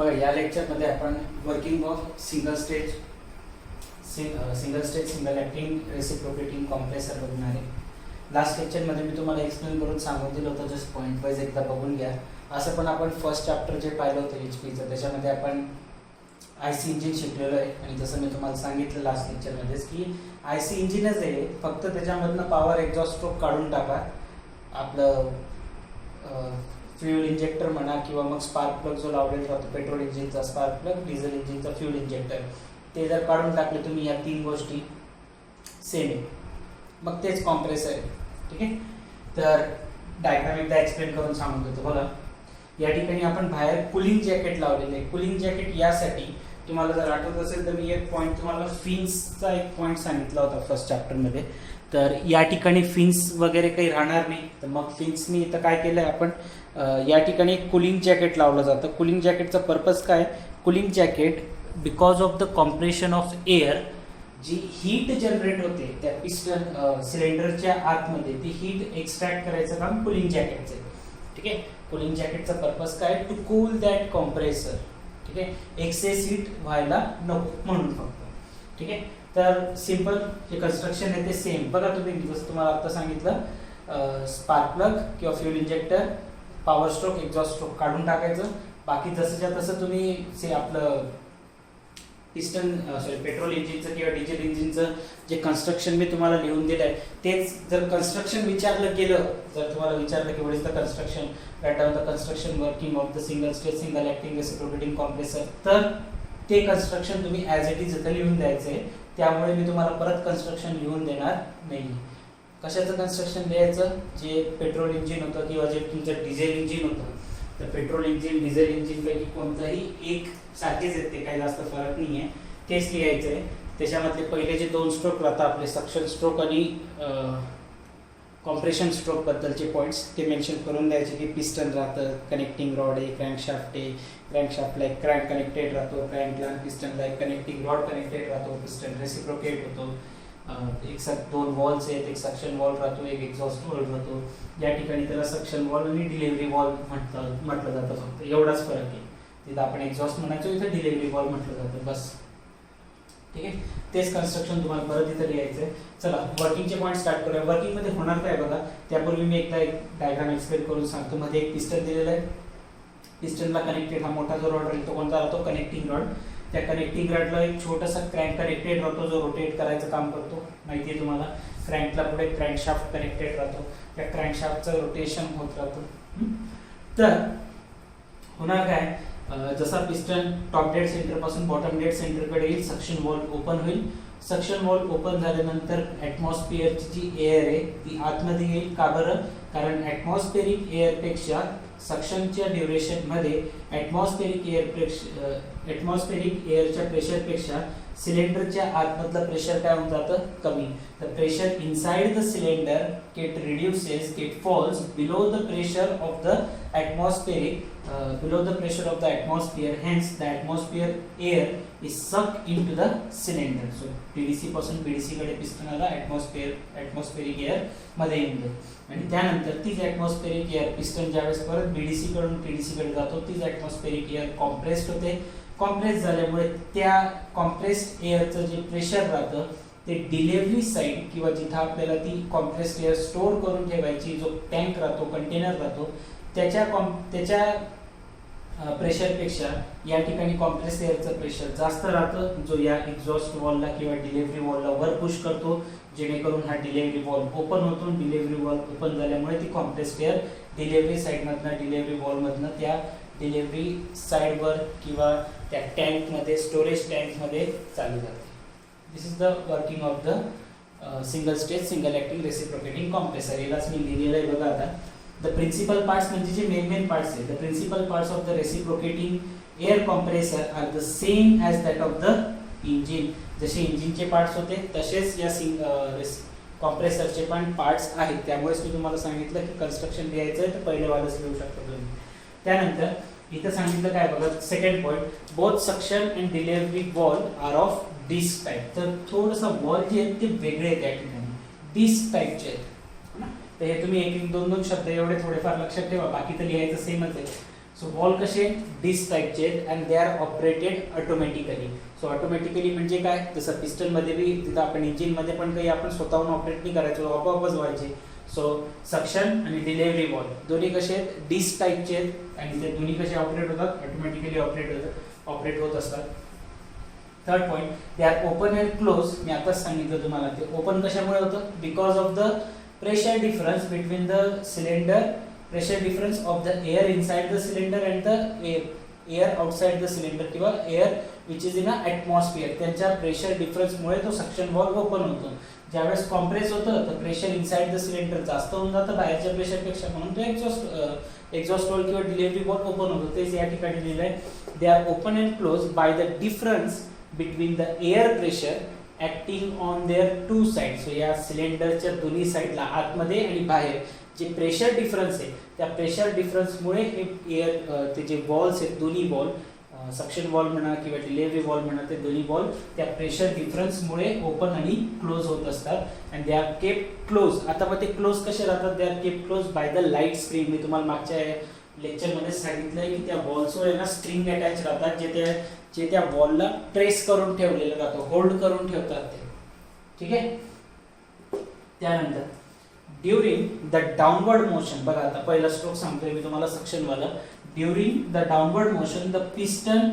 बघा या लेक्चरमध्ये आपण working of single stage single acting reciprocating compressor बघणार आहे. लास्ट लेक्चरमध्ये मी तुम्हाला एक्सप्लेन करून सांगून दिलं होतं, जस्ट पॉईंट वाईज एकदा बघून घ्या. असं पण आपण फर्स्ट चॅप्टर जे पाहिलं होतं HP चं त्याच्यामध्ये आपण IC इंजिन शिकलेलो आहे. आणि जसं मी तुम्हाला सांगितलं लास्ट लेक्चरमध्येच की IC इंजिनच आहे, फक्त त्याच्यामधनं पॉवर एक्झॉस्ट स्ट्रोक काढून टाका. आपलं फ्यूल इंजेक्टर म्हणा किंवा मग स्पार्क प्लग जो लावलेला राहतो, पेट्रोल इंजिनचा स्पार्क प्लग, डिझेल इंजिनचा फ्यूल इंजेक्टर, ते जर काढून टाकले तुम्ही, या तीन गोष्टी सेम आहे, मग तेच कॉम्प्रेसर आहे. ठीक आहे. तर डायग्राम एकदा एक्सप्लेन करून सांगून देतो. बघा या ठिकाणी आपण बाहेर कूलिंग जॅकेट लावलेले आहे. कूलिंग जॅकेट यासाठी, तुम्हाला जर आठवत असेल तर मी एक पॉईंट तुम्हाला फिन्सचा एक पॉईंट सांगितला होता फर्स्ट चॅप्टरमध्ये. तर या ठिकाणी फिन्स वगैरे काही राहणार नाही, तर मग फिन्सनी इथं काय केलं आहे आपण, या ठिकाणी एक कूलिंग जॅकेट लावलं जातं. कूलिंग जॅकेटचा पर्पज काय? Cooling jacket because of the compression of air, जी हीट जनरेट होते त्या पिस्टन सिलेंडरच्या आतमध्ये, ती हीट एक्स्ट्रॅक्ट करायचं काम कूलिंग जॅकेटचं आहे. ठीक आहे. कूलिंग जॅकेटचा पर्पज काय? To cool that compressor. ठीक आहे. एक्सेस हीट व्हायला नको म्हणून फक्त. ठीक आहे. तर सिंपल जे कन्स्ट्रक्शन आहे ते सेम. बघा तुम्ही जसं तुम्हाला आता सांगितलं, स्पार्क प्लग किंवा fuel injector, power stroke, exhaust stroke काढून टाकायचं. बाकी जसंच्या तसं तुम्ही आपलं पिस्टन पेट्रोल इंजिनचं किंवा डिझेल इंजिनचं जे कन्स्ट्रक्शन मी तुम्हाला लिहून दिलं आहे, तेच जर कन्स्ट्रक्शन विचारलं गेलं, जर तुम्हाला विचारलं की what is the construction, write down the construction working of the single stage single acting reciprocating compressor, तर ते कन्स्ट्रक्शन तुम्ही ॲज इट इज इथं लिहून द्यायचं आहे. त्यामुळे मी तुम्हाला परत कन्स्ट्रक्शन लिहून देणार नाही. कशाचं कन्स्ट्रक्शन द्यायचं? जे पेट्रोल इंजिन होतं किंवा जे तुमचं डिझेल इंजिन होतं, तर पेट्रोल इंजिन डिझेल इंजिनपैकी कोणतंही एक सारखेच येते, काही जास्त फरक नाही आहे, तेच लिहायचं आहे. त्याच्यामधले पहिले जे दोन स्ट्रोक राहतात आपले, सक्शन स्ट्रोक आणि कॉम्प्रेशन स्ट्रोक बद्दलचे पॉईंट्स ते मेन्शन करून द्यायचे की पिस्टन राहतं, कनेक्टिंग रॉड आहे, क्रँकशाफ्ट आहे, क्रँकशाफ्टला एक क्रँक कनेक्टेड राहतो, क्रँकला पिस्टनला एक कनेक्टिंग रॉड कनेक्टेड राहतो, पिस्टन रेसिप्रोकेट होतो, दोन वॉल्स आहेत, एक सक्शन वॉल राहतो, एक एक्झॉस्ट वॉल राहतो. या ठिकाणी त्याला सक्शन वॉल आणि डिलिव्हरी वॉल म्हटलं जातं, फक्त एवढाच फरक आहे. तिथं आपण एक्झॉस्ट म्हणायचो, इथं डिलिव्हरी वॉल म्हटलं जातं, बस. ठीक आहे. तेच कन्स्ट्रक्शन तुम्हाला परत इथं लिहायचं आहे. चला वर्किंगचे पॉईंट स्टार्ट करूया. वर्किंगमध्ये होणार काय बघा, त्यापूर्वी मी एकदा एक डायग्राम एक्सप्लेन करून सांगतो. मध्ये एक पिस्टन दिलेलं आहे, पिस्टनला कनेक्टेड हा मोठा जो रॉड राहील तो कोणता राहतो? Connecting rod. त्या कनेक्टिंग रॉडला एक छोटासा क्रँक कनेक्टेड राहतो जो रोटेट करायचं काम करतो, माहिती आहे तुम्हाला. क्रँकला पुढे क्रँकशाफ्ट कनेक्टेड राहतो, त्या क्रँकशाफ्टचं रोटेशन होत राहतं. तर होणार काय, जसा पिस्टन टॉप डेड सेंटर पासून बॉटम डेड सेंटरकडे येईल, सक्शन वॉल ओपन होईल. सक्शन वॉल ओपन झाल्यानंतर ॲटमॉस्फिअरची जी एअर आहे ती आतमध्ये येईल. का बरं? कारण ॲटमॉस्फेरिक एअरपेक्षा सक्शनच्या ड्युरेशनमध्ये ॲटमॉस्फेरिक एअरच्या प्रेशरपेक्षा सिलेंडरच्या आतमधलं प्रेशर काय होऊन जातं? कमी. The pressure inside the cylinder get reduces, get falls below the pressure of the atmosphere, hence the atmosphere air is sucked into the cylinder. So PDC पासून BDC कडे पिस्टन आला, atmospheric air मध्ये येईल आणि त्यानंतर तीच atmospheric air पिस्टन ज्यावेळेस परत BDC कडून PDC कडे जातो, तीच atmospheric air कॉम्प्रेस्ड होते. कॉम्प्रेस झाल्यामुळे त्या कॉम्प्रेस्ड एअरचं जे प्रेशर राहतं ते डिलिव्हरी साईड किंवा जिथं आपल्याला ती कॉम्प्रेस्ड एअर स्टोअर करून ठेवायची जो टँक राहतो, कंटेनर राहतो, त्याच्या प्रेशरपेक्षा या ठिकाणी कॉम्प्रेस एअरचं प्रेशर जास्त राहतं, जो या एक्झॉस्ट वॉलला किंवा डिलिव्हरी वॉलला वर पुश करतो, जेणेकरून हा डिलिव्हरी वॉल ओपन होतो. डिलिव्हरी वॉल ओपन झाल्यामुळे ती कॉम्प्रेस्ड एअर डिलिव्हरी साईडमधनं, डिलिव्हरी वॉलमधनं त्या डिलिव्हरी साईडवर किंवा त्या टँकमध्ये, स्टोरेज टँकमध्ये चालू जाते. This is the working of the single stage single acting reciprocating compressor. यालाच मी लिहिलेलं आहे बघा आता. द प्रिन्सिपल पार्ट्स म्हणजे जे मेन पार्ट्स आहेत, the principal parts of the reciprocating air compressor are the same as that of the engine. जसे इंजिनचे पार्ट्स होते तसेच या कॉम्प्रेसरचे पण पार्ट्स आहेत. त्यामुळेच मी तुम्हाला सांगितलं की कन्स्ट्रक्शन लिहायचं आहे तर पहिले वालच लिहू शकतो तुम्ही. त्यानंतर इथं सांगितलं काय बघा, second point, both suction and delivery valve are of disc type. तर थोडंसा वॉल जे आहेत ते वेगळे आहेत त्या ठिकाणी, डिस्क टाईपचे आहेत. तर हे तुम्ही एक दोन शब्द एवढे थोडेफार लक्षात ठेवा, बाकी तर लिहायचं सेमच आहे. सो वॉल कसे डिस्क टाईपचे आहेत and they R operated automatically. So automatically म्हणजे काय, जसं पिस्टनमध्ये बी तिथं आपण इंजिनमध्ये पण काही आपण स्वतःहून ऑपरेट नाही करायचो, आपोआपच व्हायचे. सो सक्शन आणि डिलेव्हरी वॉल दोन्ही कसे आहेत डिस्क टाईपचे आहेत आणि ते दोन्ही कसे ऑपरेट होतात, ऑटोमॅटिकली ऑपरेट होत असतात. Third point, they are open and close. मी आताच सांगितलं तुम्हाला ते ओपन कशामुळे होतं, because of the pressure difference between the cylinder, pressure difference of the air inside the cylinder and the air outside the cylinder किंवा air which is in a atmosphere. त्यांच्या pressure डिफरन्समुळे तो सक्शन वॉल्व ओपन होतो. ज्यावेळेस compress होतं तर pressure inside the cylinder जास्त होऊन जातं बाहेरच्या प्रेशरपेक्षा, म्हणून तो एक्झॉस्ट वॉल्व किंवा डिलेव्हरी वॉल्व ओपन होतो. तेच या ठिकाणी लिहिलं आहे, they are open and close by the difference between the air pressure acting on their two side. So या सिलेंडरच्या दोन्ही साईडला आतमध्ये आणि बाहेर जे प्रेशर डिफरन्स आहे त्या प्रेशर डिफरन्समुळे हे एअर ते जे वॉल्स आहेत दोन्ही वॉल, सक्शन वॉल म्हणा किंवा डिलेव्हरी वॉल म्हणा, ते दोन्ही वॉल त्या प्रेशर डिफरन्समुळे ओपन आणि क्लोज होत असतात and they are kept close. आता मग ते क्लोज कसे राहतात, they are kept close by the light spring. मी तुम्हाला मागच्या लेक्चरमध्ये सांगितलंय की त्या वॉल्सवर आहे ना स्ट्रिंग अटॅच राहतात जे त्या वॉलला प्रेस करून ठेवलेलं राहतं, होल्ड करून ठेवतात ते. ठीक आहे. त्यानंतर ड्युरिंग द डाउनवर्ड मोशन, बघा आता पहिला स्ट्रोक सांगतोय मी तुम्हाला सक्शन वाला. During the downward motion the piston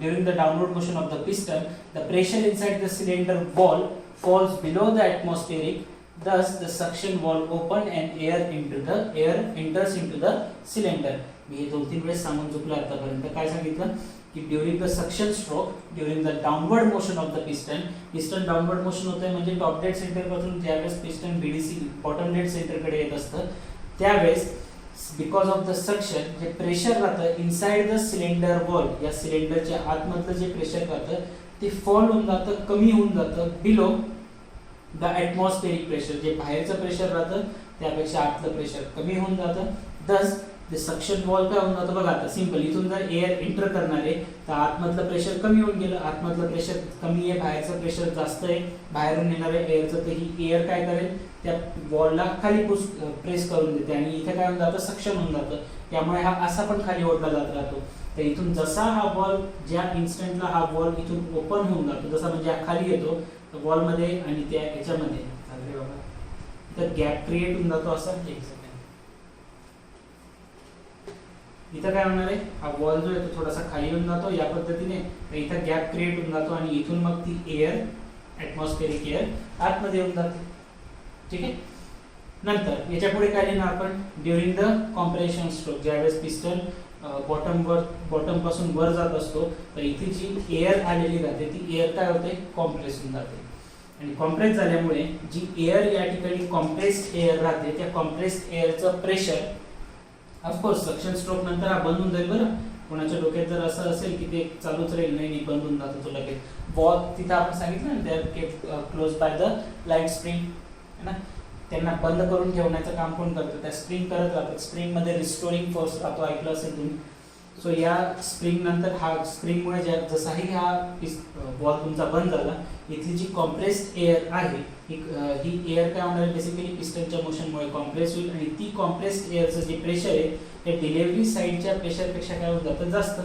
during the downward motion of the piston, the pressure inside the cylinder wall falls below the atmospheric. Thus, the suction valve open and air enters into the cylinder. मी हे 2-3 वेळेस सांगून चुकलो आतापर्यंत. काय सांगितलं की during the suction stroke, during the downward motion of the piston downward motion होत आहे म्हणजे टॉप डेड सेंटर पासून ज्यावेळेस पिस्टन बीडीसी बॉटम डेड सेंटरकडे येत असतं त्यावेळेस बिकॉज ऑफ द सक्शन जे प्रेशर राहतं इनसाइड द सिलेंडर वॉल, या सिलेंडरच्या आतमधलं जे प्रेशर राहतं ते फॉल होऊन जातं, कमी होऊन जातं बिलो द ॲटमॉस्फेरिक प्रेशर. जे बाहेरचं प्रेशर राहतं त्यापेक्षा आतलं प्रेशर कमी होऊन जातं. दस ते सक्शन वॉल काय होऊन जातं, बघा आता सिंपल, इथून जर एअर एंटर करणार आहे तर आतमधलं प्रेशर कमी होऊन गेलं, आतमधलं प्रेशर कमी आहे, बाहेरचं प्रेशर जास्त आहे, बाहेरून येणाऱ्या एअरचं, तर ही एअर काय करेल त्या वॉलला खाली प्रेस करून देते आणि इथे काय होऊन जातं सक्शन होऊन जातं. त्यामुळे हा असा पण खाली ओढला जात राहतो. तर इथून जसा हा वॉल ज्या इन्स्टंटला हा वॉल इथून ओपन होऊन जातो, जसा म्हणजे हा खाली येतो वॉलमध्ये आणि त्या याच्यामध्ये अरे बाबा इथं गॅप क्रिएट होऊन जातो. असा एक सेकंड, इथं काय होणार आहे, हा वॉल जो आहे तो थोडासा खाली येऊन जातो या पद्धतीने, तर इथं गॅप क्रिएट होऊन जातो आणि इथून मग ती एअर ॲटमॉस्फेरिक एअर आतमध्ये येऊन जाते. ठीक आहे. नंतर याच्या पुढे काय लिहिणार आपण, ड्युरिंग द कॉम्प्रेशन स्ट्रोक, ज्यावेळेस पिस्टन बॉटम पासून वर जात असतो तर इथे जी एअर आलेली राहते ती एअर काय होते कॉम्प्रेस होऊन जाते आणि कॉम्प्रेस झाल्यामुळे जी एअर या ठिकाणी कॉम्प्रेस्ड एअर राहते त्या कॉम्प्रेस्ड एअरचं प्रेशर ऑफकोर्स सक्शन स्ट्रोक नंतर हा बंद होऊन जाईल. बरं, कोणाच्या डोक्यात जर असं असेल की ते चालूच राहील, नाही बंद होऊन जातो तो लगेच, वॉल तिथं आपण सांगितलं ना दे are kept close by the light spring है ना, त्यांना बंद करून ठेवण्याचं काम कोण करतं, त्या स्प्रिंग करत राहतात. स्प्रिंगमध्ये रिस्टोरिंग फोर्स राहतो, ऐकलं असेल तुम्ही. सो या स्प्रिंग नंतर हा स्प्रिंगमुळे जसाही हा वॉल तुमचा बंद झाला, इथली जी कॉम्प्रेस्ड एअर आहे ही एअर काय होणार आहे बेसिकली पिस्टनच्या मोशनमुळे कॉम्प्रेस होईल आणि ती कॉम्प्रेस्ड एअरचं जे प्रेशर आहे ते डिलेव्हरी साईडच्या प्रेशरपेक्षा काय होऊन जातं जास्त.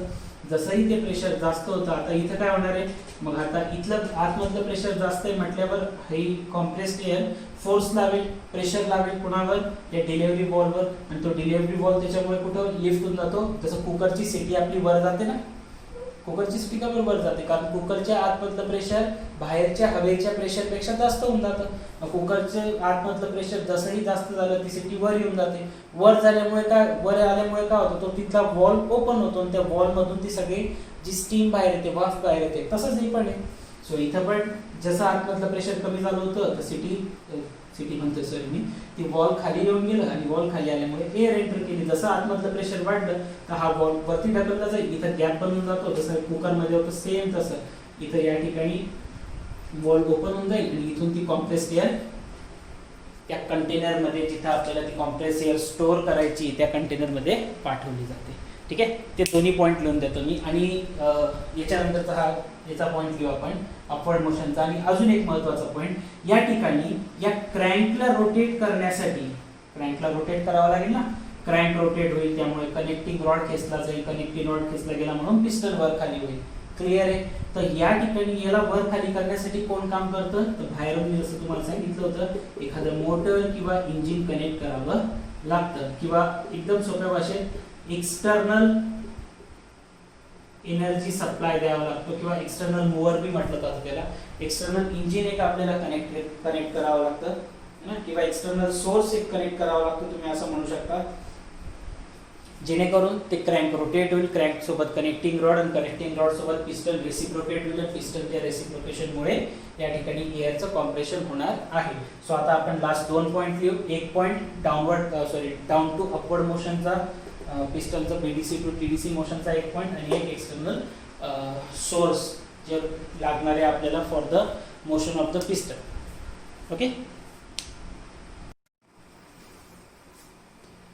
जसंही ते प्रेशर जास्त होतं, आता इथं काय होणार आहे, मग आता इथलं आतमधलं प्रेशर जास्त आहे म्हटल्यावर ही कॉम्प्रेस्ड एअर फोर्स लावेल, प्रेशर लावेल कुणावर, या डिलेव्हरी वॉलवर, आणि तो डिलेव्हरी वॉल त्याच्यामुळे कुठं लिफ्ट होऊन जातो. जसं कुकरची सिटी आपली वर जाते ना, कुकरची सिटी का वर जाते, कारण कुकरच्या आतमधलं प्रेशर बाहेरच्या हवेच्या प्रेशरपेक्षा जास्त होऊन जातं. कुकरचं आतमधलं प्रेशर जसंही जास्त झालं ती सिटी वर येऊन जाते. वर झाल्यामुळे काय, वर आल्यामुळे काय होतं, तो तिथला वॉल ओपन होतो आणि त्या वॉलमधून ती सगळी जी स्टीम बाहेर येते, वाफ बाहेर येते. तसंच हे पण आहे. सो इथं पण जसं आतमधलं प्रेशर कमी झालं होतं तर सिटी म्हणतोय सर मी, ती वॉल खाली येऊन गेलं आणि वॉल खाली आल्यामुळे एअर एंटर केली. जसं आतमधलं प्रेशर वाढलं तर हा वॉल वरती ढकलला जाईल, इथं गॅप बनून जातो. जसं कुकरमध्ये होतं सेम तसं इथं या ठिकाणी वॉल ओपन होऊन जाईल आणि इथून ती कॉम्प्रेस्ड एअर त्या कंटेनरमध्ये, जिथं आपल्याला ती कॉम्प्रेस एअर स्टोअर करायची त्या कंटेनरमध्ये पाठवली जाते. ठीक आहे. ते दोन्ही पॉईंट लिहून देतो मी आणि याच्यानंतरचा याचा पॉईंट घेऊ आपण अपवर्ड मोशनचा. आणि अजून एक महत्त्वाचा पॉईंट, या ठिकाणी या क्रँकला रोटेट करण्यासाठी, क्रँकला रोटेट करावं लागेल ना, क्रँक रोटेट होईल, त्यामुळे कनेक्टिंग रॉड खेचला जाईल, कनेक्टिंग रॉड खेचला गेला म्हणून पिस्टन वर खाली होईल. क्लिअर आहे. तर या ठिकाणी याला वर खाली करण्यासाठी कोण काम करतं, तर बाहेरून मी जसं तुम्हाला सांगितलं होतं एखादं मोटर किंवा इंजिन कनेक्ट करावं लागतं, किंवा एकदम सोप्या भाषेत एक्सटर्नल एनर्जी सप्लाय द्यावा लागतो, किंवा एक्सटर्नल मूव्हर बी म्हटलं जातं त्याला. एक्सटर्नल इंजिन एक आपल्याला कनेक्ट करावं लागतं ना, किंवा एक्सटर्नल सोर्स एक कनेक्ट करावा लागतो, तुम्ही असं म्हणू शकता, जेणेकरून ते क्रँक रोटेट होईल. क्रँक सोबत कनेक्टिंग रॉड आणि कनेक्टिंग रॉड सोबत पिस्टन रेसिप्रोकेट होईल. पिस्टनच्या रेसिप्रोकेशनमुळे या ठिकाणी एअरचं कॉम्प्रेशन होणार आहे. सो आता आपण लास्ट 2 पॉईंट लिहू. एक पॉईंट डाऊन टू अपवर्ड मोशनचा, पिस्टनचं बीडीसी टू टीडीसी मोशनचा एक पॉईंट, आणि एक एक्सटर्नल सोर्स जे लागणारे आपल्याला for the motion of the piston. Okay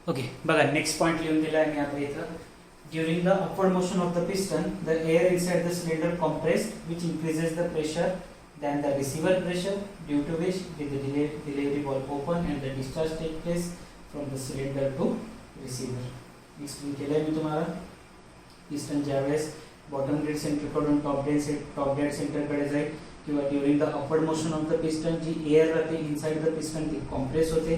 okay बघा नेक्स्ट पॉइंट लिहून दिला आहे मी आता इथं. During the upward motion of the piston the air inside the cylinder compressed which increases the pressure than the receiver pressure, due to which the delivery valve open and the discharge take place from the cylinder to receiver. Explain केलंय मी तुम्हाला. Piston ज्यावेळेस bottom dead सेंटरकडून top dead सेंटरकडे जाईल, किंवा during the upward motion of the piston जी air राहते इनसाइड द पिस्टन ती कॉम्प्रेस होते.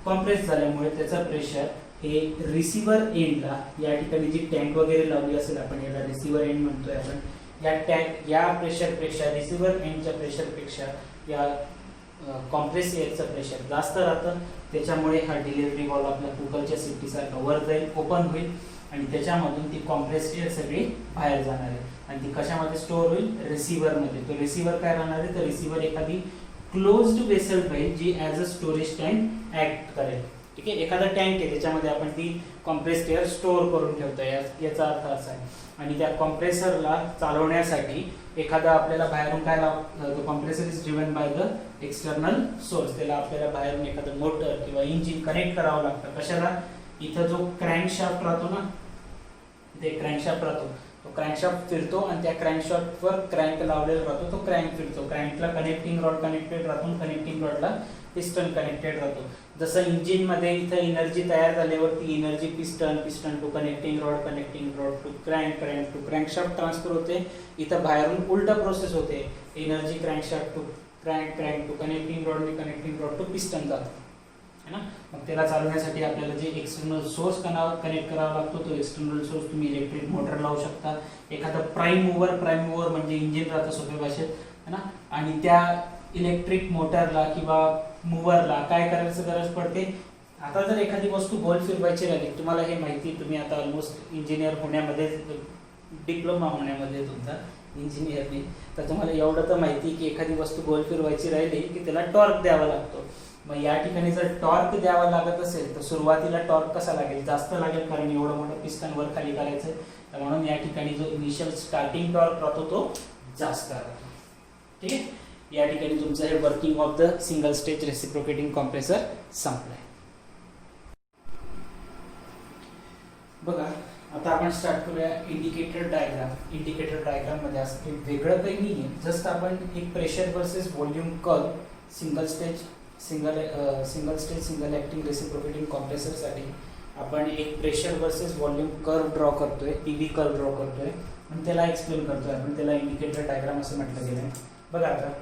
कॉम्प्रेस झाल्यामुळे त्याचा प्रेशर हे रिसिव्हर एंडला, या ठिकाणी जी टँक वगैरे लावली असेल आपण, याला रिसिव्हर एंड म्हणतोय आपण, या टँक या प्रेशरपेक्षा, रिसिव्हर एंडच्या प्रेशरपेक्षा या कॉम्प्रेस एअरचं प्रेशर जास्त राहतं. त्याच्यामुळे हा डिलिव्हरी वॉल्व आपल्या कुकरच्या सेफ्टीसारखा वर जाईल, ओपन होईल, आणि त्याच्यामधून ती कॉम्प्रेस एअर सगळी बाहेर जाणार आहे, आणि ती कशामध्ये स्टोअर होईल, रिसिव्हरमध्ये. तो रिसिव्हर काय राहणार आहे, तर रिसिव्हर एखादी क्लोज्ड वेसल राहील जी as a storage tank act करेल. ठीक आहे, एखादा टँक आहे त्याच्यामध्ये आपण ती कॉम्प्रेस्ड एअर स्टोअर करून ठेवतोय, याचा अर्थ असा आहे. आणि त्या कॉम्प्रेसरला चालवण्यासाठी एखादा आपल्याला बाहेरून काय the compressor is driven by the external source. त्याला आपल्याला बाहेरून एखादं मोटर किंवा इंजिन कनेक्ट करावं लागतं. कशाला, इथं जो क्रँकशाफ्ट राहतो ना, ते क्रँकशाफ्ट राहतो, तो क्रँकशाफ्ट फिरतो, आणि त्या क्रँकशाफ्टवर क्रँक लावलेला राहतो, तो क्रँक फिरतो. क्रँकला कनेक्टिंग रॉड कनेक्टेड राहतो, कनेक्टिंग रॉडला पिस्टन कनेक्टेड राहतो. जसं इंजिन मध्ये इथं एनर्जी तयार झाल्यावरती energy piston to connecting rod to crank to crankshaft transfer होते. इथं बाहेरून उलटा प्रोसेस होते, energy crankshaft to crank to connecting rod to piston जातो, है ना. मग त्याला चालवण्यासाठी आपल्याला जे एक्सटर्नल सोर्स कनेक्ट करावा लागतो, तो एक्सटर्नल सोर्स तुम्ही इलेक्ट्रिक मोटर लावू शकता. एखादा प्राईम मूव्हर म्हणजे इंजिन राहतं सोप्या भाषेत, है ना. आणि त्या इलेक्ट्रिक मोटरला किंवा मूव्हरला काय करायचं गरज पडते, आता जर एखादी वस्तू गोल फिरवायची राहिली, तुम्हाला हे माहिती, तुम्ही आता ऑलमोस्ट इंजिनियर होण्यामध्ये, डिप्लोमा होण्यामध्ये तुमचा इंजिनियरने, तर तुम्हाला एवढं तर माहिती की एखादी वस्तू गोल फिरवायची राहिली की त्याला टॉर्क द्यावा लागतो. मग या ठिकाणी जर टॉर्क द्यावा लागत असेल तर सुरुवातीला टॉर्क कसा लागेल, जास्त लागेल, कारण एवढं मोठं पिस्टन वर खाली करायचं. तर म्हणून या ठिकाणी जो इनिशियल स्टार्टिंग टॉर्क राहतो तो जास्त राहतो. ठीक आहे, या ठिकाणी तुमचं हे working of the single stage reciprocating compressor संपलंय. बघा आता आपण स्टार्ट करूया इंडिकेटर डायग्राम मध्ये असं वेगळं काही नाही आहे, जस्ट आपण एक pressure versus volume curve single single acting reciprocating compressor साठी आपण एक pressure versus volume curve draw करतोय, पीव्ही कर्व ड्रॉ करतोय, आणि त्याला एक्सप्लेन करतोय आपण. त्याला इंडिकेटर डायग्राम असं म्हटलं गेलं आहे. बघा आता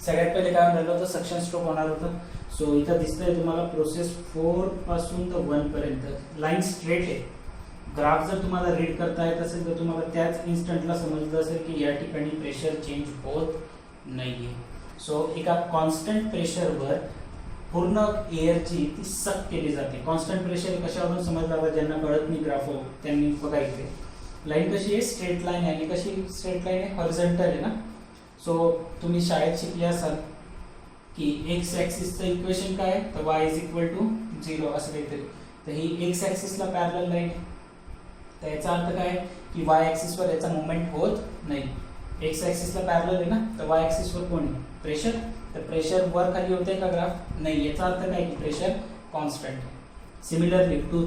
सगळ्यात पहिले काय झालं होतं, सक्शन स्ट्रोक होणार होतं. सो इथं दिसतंय तुम्हाला प्रोसेस 4 पासून तर 1 पर्यंत लाईन स्ट्रेट आहे. ग्राफ जर तुम्हाला रीड करता येत असेल तर तुम्हाला त्याच इन्स्टंटला समजलं असेल की या ठिकाणी प्रेशर चेंज होत नाहीये. सो एका कॉन्स्टंट प्रेशरवर पूर्ण एअरची ती सक केली जाते. कॉन्स्टंट प्रेशर कशावरून समजलं, आता ज्यांना कळत नाही ग्राफ त्यांनी बघायचे. लाईन कशी आहे, स्ट्रेट लाईन आहे, आणि कशी स्ट्रेट लाईन आहे, हॉरिझॉन्टल आहे ना. सो तुम्ही शाळेत शिकले असाल की एक्स ॲक्सिसचं इक्वेशन काय आहे, तर y इज इक्वल टू 0 असं काहीतरी. तर ही एक्स ॲक्सिसला पॅरलल लाईन आहे, तर याचा अर्थ काय की y ॲक्सिसवर याचा मुवमेंट होत नाही. एक्स ॲक्सिसला पॅरलल आहे ना, तर y ॲक्सिसवर कोण आहे, प्रेशर. तर प्रेशर वर खाली होते का ग्राफ, नाही. याचा अर्थ काय की प्रेशर कॉन्स्टंट. सिमिलरली 2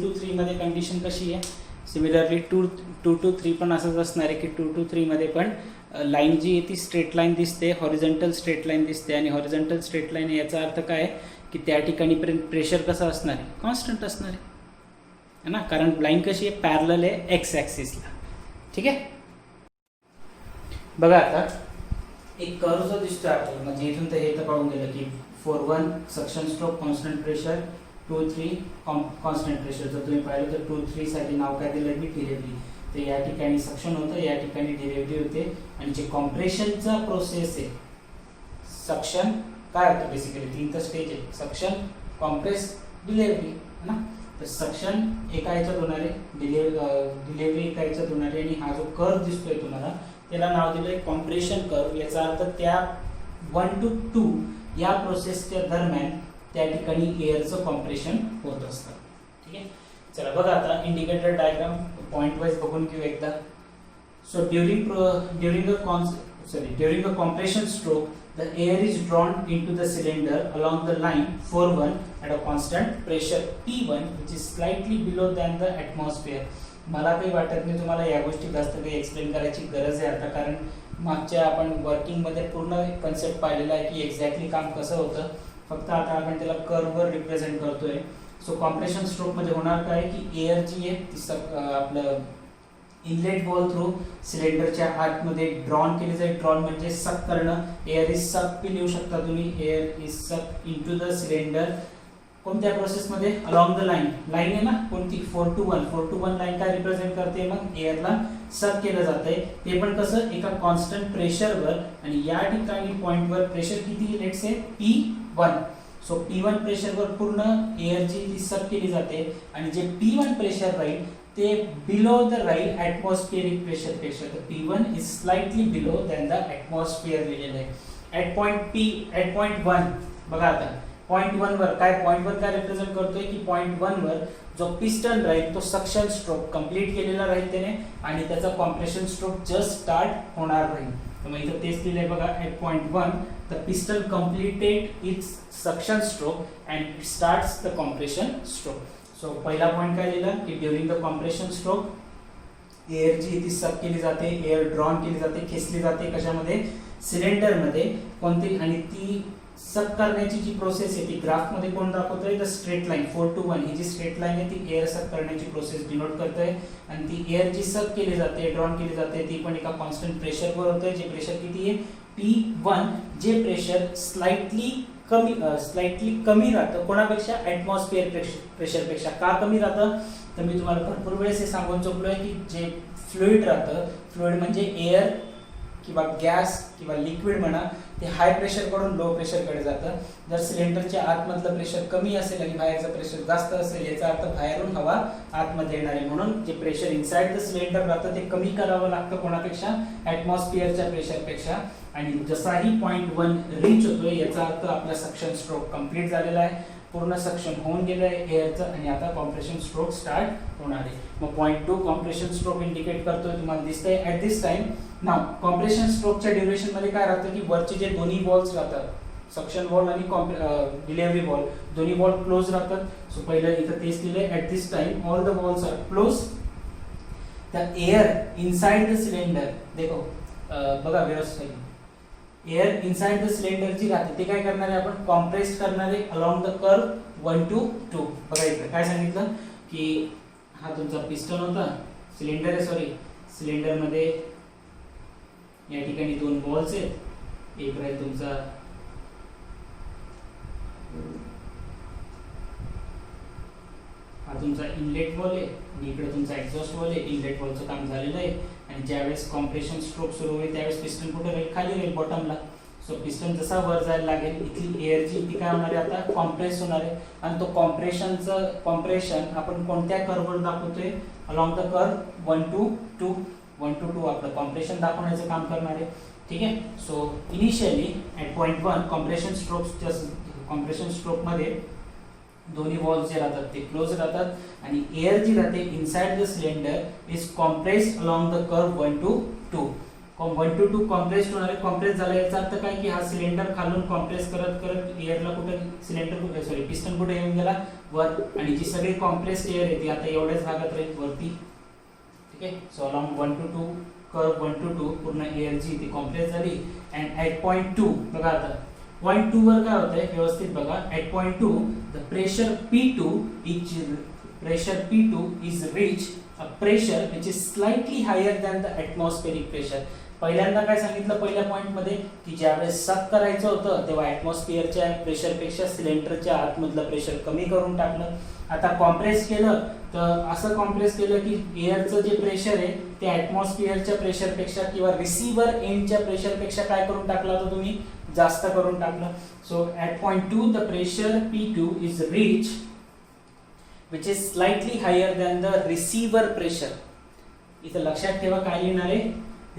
to 3 मध्ये कंडिशन कशी आहे, सिमिलरली 2 to 3 पण असंच असणार आहे की 2 to 3 मध्ये पण लाईन जी आहे ती स्ट्रेट लाईन दिसते, हॉरिझॉन्टल स्ट्रेट लाईन दिसते. आणि हॉरिझॉन्टल स्ट्रेट लाईन याचा अर्थ काय की त्या ठिकाणी प्रेशर कसं असणार आहे, कॉन्स्टंट असणार आहे ना, कारण लाईन कशी आहे, पॅरलल आहे एक्स ॲक्सिसला. ठीक आहे. बघा आता एक कर्व जो दिसतोय आपल्याला, म्हणजे इथून तर हे तर कळून गेलं की 4-1 suction stroke constant pressure, 2-3 constant pressure. जर तुम्ही पाहिलं तर 2-3 साठी नाव काय दिलं मी, डिलिव्हरी. तर या ठिकाणी सक्शन होतं, या ठिकाणी डिलिव्हरी होते. आणि जे कॉम्प्रेशनचा प्रोसेस आहे, सक्शन काय होतं बेसिकली, 3 तर स्टेज आहे, सक्शन, कॉम्प्रेस, डिलिव्हरी है ना. तर सक्शन एका ह्याच्यात होणार आहे, डिलिव्हरी एका ह्याच्यात होणार आहे. आणि हा जो कर्व दिसतोय तुम्हाला त्याला नाव दिलंय कॉम्प्रेशन कर्व. याचा अर्थ त्या 1 to 2 या प्रोसेसच्या दरम्यान त्या ठिकाणी एअरचं कॉम्प्रेशन होत असतं. ठीक आहे. चला बघा आता इंडिकेटर डायग्राम पॉइंट वाइज बघून घेऊ एकदा. So during a compression stroke, the air is drawn into the cylinder along the line 4-1 at a constant pressure P1, which is slightly below than the atmosphere. मला काही वाटत नाही तुम्हाला या गोष्टी जास्त काही एक्सप्लेन करायची गरज आहे आता, कारण मागच्या आपण वर्किंगमध्ये पूर्ण कन्सेप्ट पाहिलेला आहे की एक्झॅक्टली काम कसं होतं. फक्त आता आपण त्याला कर्ववर रिप्रेझेंट करतोय. सो कॉम्प्रेशन स्ट्रोक मध्ये होणार काय की एअर जी आहे ती आपलं इनलेट वॉल थ्रू सिलेंडरच्या आतमध्ये ड्रॉन केली जाईल. ड्रॉन म्हणजे सक करणं. एअर इज सक बी लिहू शकता तुम्ही, एअर इज सक इनटू द सिलेंडर. कोणत्या प्रोसेसमध्ये, अलॉंग द लाईन. लाईन आहे ना कोणती, 4 to 1 लाईन काय रिप्रेझेंट करते, मग एअरला सक केलं जातंय. ते पण कसं, एका कॉन्स्टंट प्रेशरवर. आणि या ठिकाणी पॉइंटवर प्रेशर किती, let's say P1. So P1 प्रेशरवर पूर्ण एअर जी ती सक केली जाते. आणि जे P1 प्रेशर राहील ते बिलो द राहील ॲटमॉस्फिअरिक प्रेशर पेक्षा. तर P1 is slightly below than the atmosphere लिहिलेलं आहे. ॲट पॉइंट 1 बघा आता पॉइंट 1 वर काय, पॉइंट 1 काय रिप्रेझेंट करतोय की पॉइंट 1 वर जो पिस्टन राहील तो सक्शन स्ट्रोक कंप्लीट केलेला राहील त्याने, आणि त्याचा कॉम्प्रेशन स्ट्रोक जस्ट स्टार्ट होणार राहील. तर मग इथं तेच दिलंय बघा, at point 1 the piston completed its suction stroke and it starts the compression stroke. So पहिला पॉइंट काय दिला की during the compression stroke air जी ती सक केली जाते, एअर ड्रॉन केली जाते, खेचली जाते कशामध्ये, सिलेंडरमध्ये. कोणती, आणि ती सक करण्याची जी प्रोसेस आहे ती ग्राफ मध्ये कोण दाखवतोय, द स्ट्रेट लाईन 4 to 1 ही जी स्ट्रेट लाईन आहे ती एअर सक करण्याची प्रोसेस डिनोट करते. आणि ती एअर जी सक केली जाते, ड्रॉन केली जाते, ती पण एका कॉन्स्टंट प्रेशरवर होते. जे प्रेशर किती आहे, P1. जे प्रेशर स्लाइटली कमी राहतं कोणापेक्षा, ॲटमॉस्फिअर प्रेशरपेक्षा. का कमी राहतं, तर मी तुम्हाला भरपूर वेळेस हे सांगून चुकलोय की जे फ्लुइड राहतं, फ्लुइड म्हणजे एअर किंवा गॅस किंवा लिक्विड म्हणा, ते हाय प्रेशरकडून लो प्रेशरकडे जातं. जर सिलेंडरच्या आतमधलं प्रेशर कमी असेल आणि बाहेरचं प्रेशर जास्त असेल, याचा अर्थ बाहेरून हवा आतमध्ये येणार आहे. म्हणून जे प्रेशर इनसाइड द सिलेंडर राहतं ते कमी करावं लागतं कोणापेक्षा, ॲटमॉस्फिअरच्या प्रेशरपेक्षा. आणि जसाही पॉइंट 1 रीच होतोय याचा अर्थ आपला सक्शन स्ट्रोक कंप्लीट झालेला आहे, पूर्ण सक्शन होऊन गेलं आहे एअरचं, आणि आता कॉम्प्रेशन स्ट्रोक स्टार्ट होणार आहे. मग पॉइंट 2 कॉम्प्रेशन स्ट्रोक इंडिकेट करतोय, तुम्हाला दिसतंय ॲट दिस टाइम. नाव कॉम्प्रेशन स्ट्रोकच्या ड्युरेशन मध्ये काय राहतं की वरचे जे दोन्ही वॉल्स राहतात, सक्शन वॉल आणि डिलिव्हरी वॉल, दोन्ही वॉल क्लोज राहतात. सो पहिलं इथं तेच दिलंय, at this time all the valves are close. The air inside the cylinder, देखो बघा व्यवस्थित, एअर इनसाइड द सिलेंडर जी राहते ते काय करणार आहे, आपण कॉम्प्रेस करणार आहे अलॉंग द कर्व 1 to 2. बघा इथं काय सांगितलं की हा तुमचा पिस्टन होता, सिलेंडर आहे, सॉरी सिलेंडर मध्ये या ठिकाणी 2 वॉल्स आहेत. एक राहील तुमचा हा तुमचा इनलेट वॉल आहे, आणि इकडे तुमचा एक्झॉस्ट वॉल आहे. इनलेट वॉलचं काम झालेलं आहे. आणि ज्यावेळेस कॉम्प्रेशन स्ट्रोक सुरू होईल त्यावेळेस पिस्टन कुठे राहील, खाली राहील बॉटमला. सो पिस्टन जसा वर जायला लागेल इथली एअर जी ती काय होणार आहे, आता कॉम्प्रेस होणार आहे. आणि तो कॉम्प्रेशन आपण कोणत्या कर्ववर दाखवतोय, अलॉंग द कर्व 1 to 2 आपलं कॉम्प्रेशन दाखवण्याचं काम करणार आहे. ठीक आहे. So initially at point 1 compression stroke मध्ये दोन्ही वॉल्स जे राहतात ते क्लोज राहतात, आणि एअर जी राहते inside the cylinder is compressed along the curve 1 to 2. 1 to 2 compressed होणार आहे. कॉम्प्रेस झाला याचा अर्थ काय की हा सिलेंडर खालून कॉम्प्रेस करत एअरला कुठे, पिस्टन कुठे येऊन गेला, वर. आणि जी सगळी कॉम्प्रेस्ड एअर आहे ती आता एवढ्याच भागात राहील, वरती. ठीक आहे. So along 1 to 2 curve 1 to 2 पूर्ण एअर जी ती कॉम्प्रेस झाली. अँड ॲट पॉइंट 2 बघा आता पॉइंट 2 वर काय होतंय व्यवस्थित बघा. At point 2 the pressure P2 is reach a pressure which is slightly higher than the atmospheric pressure. पहिल्यांदा काय सांगितलं पहिल्या पॉइंट मध्ये की ज्यावेळेस सक करायचं होतं तेव्हा ऍटमॉस्फिअरच्या प्रेशरपेक्षा सिलेंडरच्या आतमधलं प्रेशर कमी करून टाकलं. आता कॉम्प्रेस केलं तर असं कॉम्प्रेस केलं की एअरचं जे प्रेशर आहे ते ऍटमॉस्फिअरच्या प्रेशरपेक्षा किंवा रिसिव्हर एंडच्या प्रेशरपेक्षा काय करून टाकलं तर तुम्ही जास्त करून टाकलं. So at point 2 the pressure P2 is reach which is slightly higher than the receiver pressure. इथं लक्षात ठेवा काय लिहिणार आहे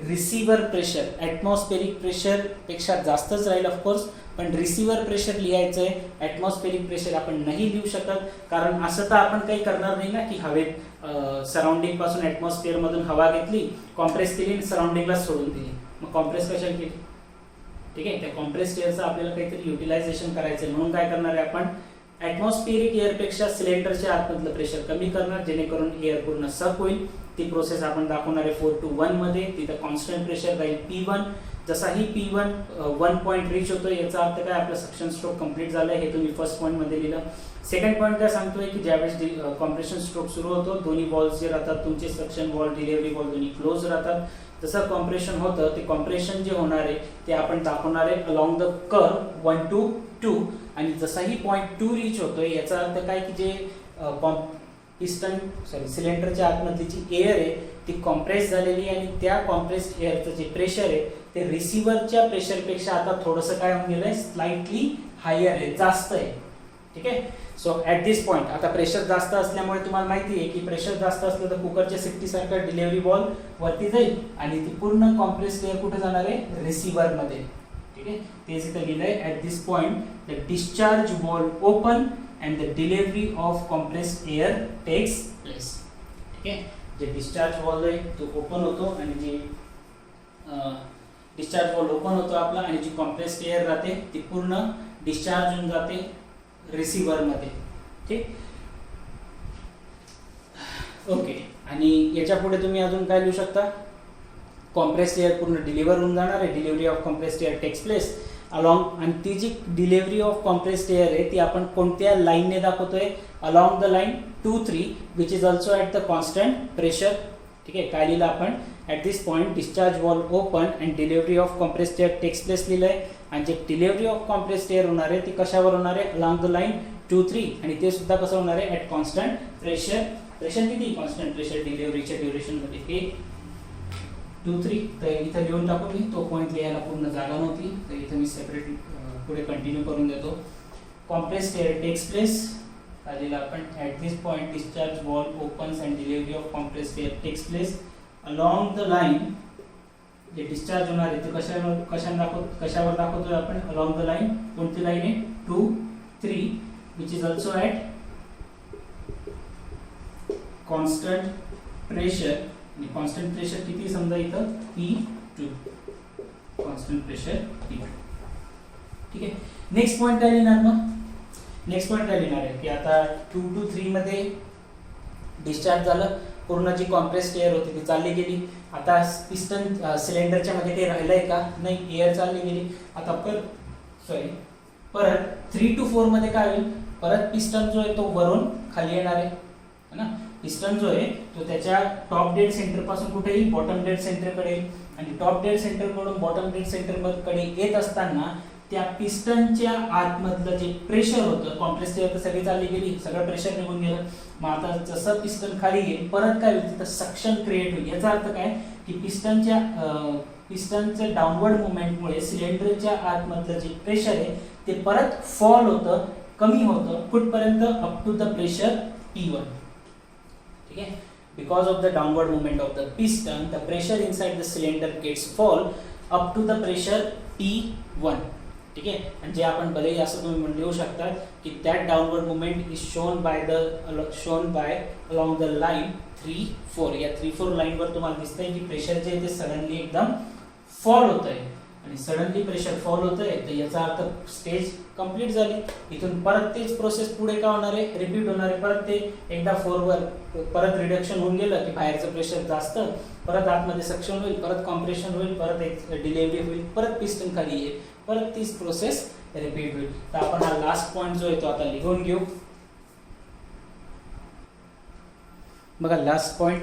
रिसिव्हर प्रेशर. ऍटमॉस्फेरिक प्रेशर पेक्षा जास्तच राहील ऑफकोर्स, पण रिसिव्हर प्रेशर लिहायचं आहे. ऍटमॉस्फेरिक प्रेशर आपण नाही लिहू शकत कारण असं तर आपण काही करणार नाही ना की हवेत सराउंडिंग पासून ऍटमॉस्फिअर मधून हवा घेतली, कॉम्प्रेस केली, सराउंडिंगला सोडून दिली. मग कॉम्प्रेस कशाला केली? ठीक आहे, त्या कॉम्प्रेस्ड एअरचं आपल्याला काहीतरी युटिलायझेशन करायचं म्हणून काय करणार आहे आपण ऍटमॉस्फिअरिक एअरपेक्षा सिलेंडरच्या आतमधलं प्रेशर कमी करणार जेणेकरून एअर पूर्ण सक होईल. ती प्रोसेस आपण दाखवणार आहे 4 to 1 मध्ये. तिथं कॉन्स्टंट प्रेशर राहील P1. जसाही P1 1 पॉइंट रीच होतो याचा अर्थ काय आपलं सक्शन स्ट्रोक कंप्लीट झालंय हे तुम्ही फर्स्ट पॉइंट मध्ये लिहिलं. सेकंड पॉइंट काय सांगतोय की ज्यावेळेस कॉम्प्रेशन स्ट्रोक सुरू होतो दोन्ही वॉल्स जे राहतात तुमचे सक्शन वॉल डिलिव्हरी वॉल दोन्ही क्लोज राहतात. जसं कॉम्प्रेशन होतं ते कॉम्प्रेशन जे होणार आहे ते आपण दाखवणार आहे अलॉंग द कर्व 1 to 2. आणि जसाही पॉइंट 2 रीच होतोय याचा अर्थ काय की जे सिलेंडरच्या आतमधली जी एअर आहे ती कॉम्प्रेस झालेली आणि त्या कॉम्प्रेस्ड एअरचं जे प्रेशर आहे ते रिसिव्हरच्या प्रेशरपेक्षा आता थोडंसं काय होऊन गेलंय स्लाइटली हायर आहे, जास्त आहे. ठीक आहे. सो ऍट दिस पॉइंट आता प्रेशर जास्त असल्यामुळे तुम्हाला माहिती आहे की प्रेशर जास्त असलं तर कुकरच्या सिट्टीसारखं डिलिव्हरी वॉल वरती जाईल आणि ती पूर्ण कॉम्प्रेस्ड एअर कुठे जाणार आहे रिसिव्हर मध्ये. ठीक आहे, तेच इथं लिहिलंय at this point the discharge valve open and the delivery of compressed air takes place. ठीक आहे, जे डिस्चार्ज वॉल्व आहे तो ओपन होतो आणि जे डिस्चार्ज वॉल्व ओपन होतो आपला आणि जी कॉम्प्रेस्ड एअर राहते ती पूर्ण डिस्चार्ज होऊन जाते रिसिव्हर मध्ये. ठीक ओके. आणि याच्या पुढे तुम्ही अजून काय लिहू शकता कॉम्प्रेस्ड एअर पूर्ण डिलिव्हर होऊन जाणार आहे. Delivery of compressed air takes place along आणि ती जी डिलिव्हरी ऑफ कॉम्प्रेस्ड एअर आहे ती आपण कोणत्या लाईनने दाखवतोय along the line 2-3 which is also at the constant pressure. ठीक आहे, काय लिहिलं आपण at this point discharge valve open and delivery of compressed air takes place लिहिलंय. आणि जे डिलिव्हरी ऑफ कॉम्प्रेस्ड एअर होणार आहे ती कशावर होणार आहे अलॉंग द लाईन 2-3 आणि ते सुद्धा कसं होणार आहे ॲट कॉन्स्टंट प्रेशर. प्रेशर किती कॉन्स्टंट प्रेशर डिलिव्हरीच्या ड्युरेशन मध्ये हे 2-3. तर इथं लिहून टाकू मी, तो पॉईंट लिहायला पूर्ण जागा नव्हती तर इथं मी सेपरेट पुढे कंटिन्यू करून देतो. कॉम्प्रेस्ड एअर टेक्स प्लेस आलेला आपण at this point discharge valve opens and delivery of compressed air takes place along the line. जे डिस्चार्ज होणार आहे ते कशावर दाखवतोय आपण अलॉंग द लाईन. कोणती लाईन आहे 2-3 which is also at constant pressure. Constant pressure किती समजा इथं P2 कॉन्स्टंट प्रेशर P2. ठीक आहे, नेक्स्ट पॉइंट काय लिहिणार मग नेक्स्ट पॉइंट काय लिहिणार आहे की आता 2 to 3 मध्ये डिस्चार्ज झालं पूर्ण जी कॉम्प्रेस्ड एअर होती ती चालली गेली. आता पिस्टन सिलेंडरच्या मध्ये काही राहिलंय का नाही, एअर चालली गेली. आता परत 3 to 4 मध्ये काय होईल परत पिस्टन जो आहे तो वरून खाली येणार आहे ना. पिस्टन जो आहे तो त्याच्या टॉप डेड सेंटर पासून कुठे येईल बॉटम डेड सेंटर कडे येईल आणि टॉप डेड सेंटर कडून बॉटम डेड सेंटर कडे येत असताना त्या पिस्टनच्या आतमधलं जे प्रेशर होतं कॉम्प्रेस्ड एअर तर सगळी चालली गेली, सगळं प्रेशर निघून गेलं. मग आता जसं पिस्टन खाली येईल परत काय होईल तिथं सक्शन क्रिएट होईल. याचा अर्थ काय की पिस्टनच्या डाऊनवर्ड मुवमेंटमुळे सिलेंडरच्या आतमधलं जे प्रेशर आहे ते परत फॉल होतं, कमी होतं कुठपर्यंत up to the pressure P1. ठीक आहे, because of the downward movement of the piston the pressure inside the cylinder gets fall up to the pressure P1. ठीक आहे, म्हणजे आपण भलेही असं तुम्ही लिहू शकता की that downward movement is shown by along the line 3-4. या 3-4 लाईनवर तुम्हाला दिसतंय की प्रेशर जे आहे ते सडनली एकदम फॉल होत आहे आणि सडनली प्रेशर फॉल होत आहे तर याचा अर्थ स्टेज कंप्लीट झाली. इथून परत तेच प्रोसेस पुढे काय होणार आहे रिपीट होणार आहे. परत ते एकदा 4 वर परत रिडक्शन होऊन गेलं की बाहेरचं प्रेशर जास्त, परत आतमध्ये सक्शन होईल, परत कॉम्प्रेशन होईल, परत एक डिलिव्हरी होईल, परत पिस्टन खाली येईल, परत तीच प्रोसेस रिपीट होईल. तर आपण हा लास्ट पॉईंट जो आहे तो आता लिहून घेऊ. बघा लास्ट पॉईंट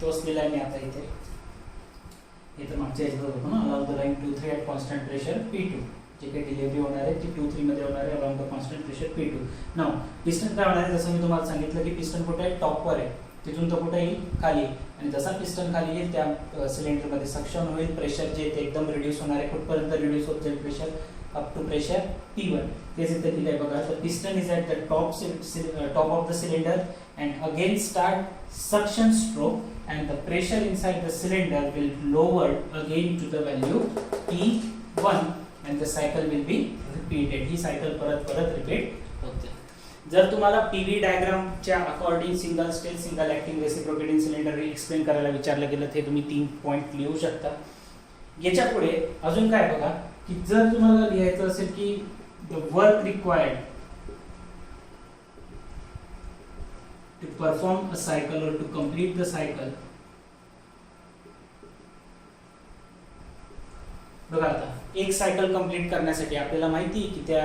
तोच लिहिला मी आता इथे मागच्या ह्याच्यात होतो ना, along the line 2-3 at constant pressure P2. जे काही डिलिव्हरी होणार आहे ती 2-3 मध्ये होणार आहे along the constant pressure P2. नाव पिस्टन काय होणार आहे, जसं मी तुम्हाला सांगितलं की पिस्टन कुठे आहे, टॉपवर आहे, तिथून तो कुठे येईल, खाली. आणि जसा पिस्टन खाली येईल त्या सिलेंडरमध्ये सक्शन होईल, प्रेशर जे ते एकदम रिड्यूस होणार आहे. कुठपर्यंत रिड्यूस होत जाईल pressure, up to pressure P1. तेच इथे दिलं आहे बघा. तर piston is at the top of the cylinder and again start suction stroke and the pressure inside the cylinder will lower again to the value P1 and the cycle will be repeated. He cycle परत repeat होते. जर तुम्हाला PV डायग्रामच्या according single stage single acting reciprocating cylinder explain करायला विचारलं गेलं ते तुम्ही 3 पॉइंट लिहू शकता. याच्या पुढे अजून काय बघा की जर तुम्हाला लिहायचं असेल की the work required to perform a cycle or to complete the cycle. बघा आता एक सायकल कंप्लीट करण्यासाठी आपल्याला माहिती आहे की त्या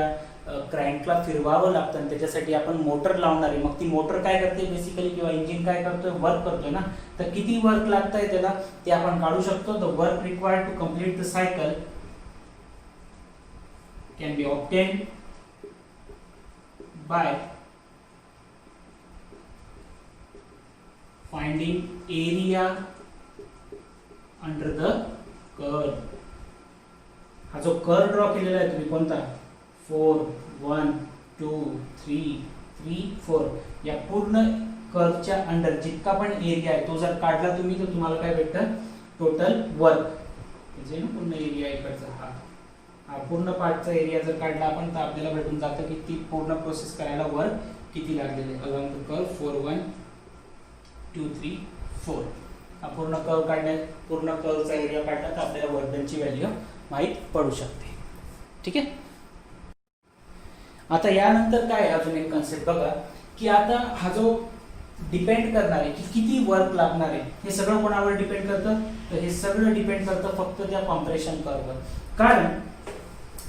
क्रँकला फिरवावं लागतं आणि त्याच्यासाठी आपण मोटर लावणार आहे. मग ती मोटर काय करते बेसिकली किंवा इंजिन काय करतोय, वर्क करतोय ना. तर किती वर्क लागतंय त्याला ते आपण काढू शकतो. The work required to complete the cycle can be obtained by finding area under the curve. हा जो कर्व ड्रॉ केलेला आहे तुम्ही कोणता 4 1 2 3 3 4 या पूर्ण कर्वच्या अंडर जितका पण एरिया आहे तो जर काढला तुम्ही तर तुम्हाला काय भेटतं, टोटल वर्क. म्हणजे पूर्ण एरिया इकडचा हा पूर्ण पार्टचा एरिया जर काढला आपण तर आपल्याला भेटून जातं की ती पूर्ण प्रोसेस करायला वर्क किती लागलेले आहे. अलॉंग द कर्व 4 1 2 3 4 हा पूर्ण कर्व पूर्ण कर्वचा एरिया काढला तर आपल्याला वर्क डनची व्हॅल्यू माहित पडू शकते. ठीक आहे. आता यानंतर काय अजून एक कन्सेप्ट बघा की आता हा जो डिपेंड करणार आहे की किती वर्क लागणार आहे हे सगळं कोणावर डिपेंड करतं, तर हे सगळं डिपेंड करतं फक्त त्या कॉम्प्रेशन कर्ववर. कारण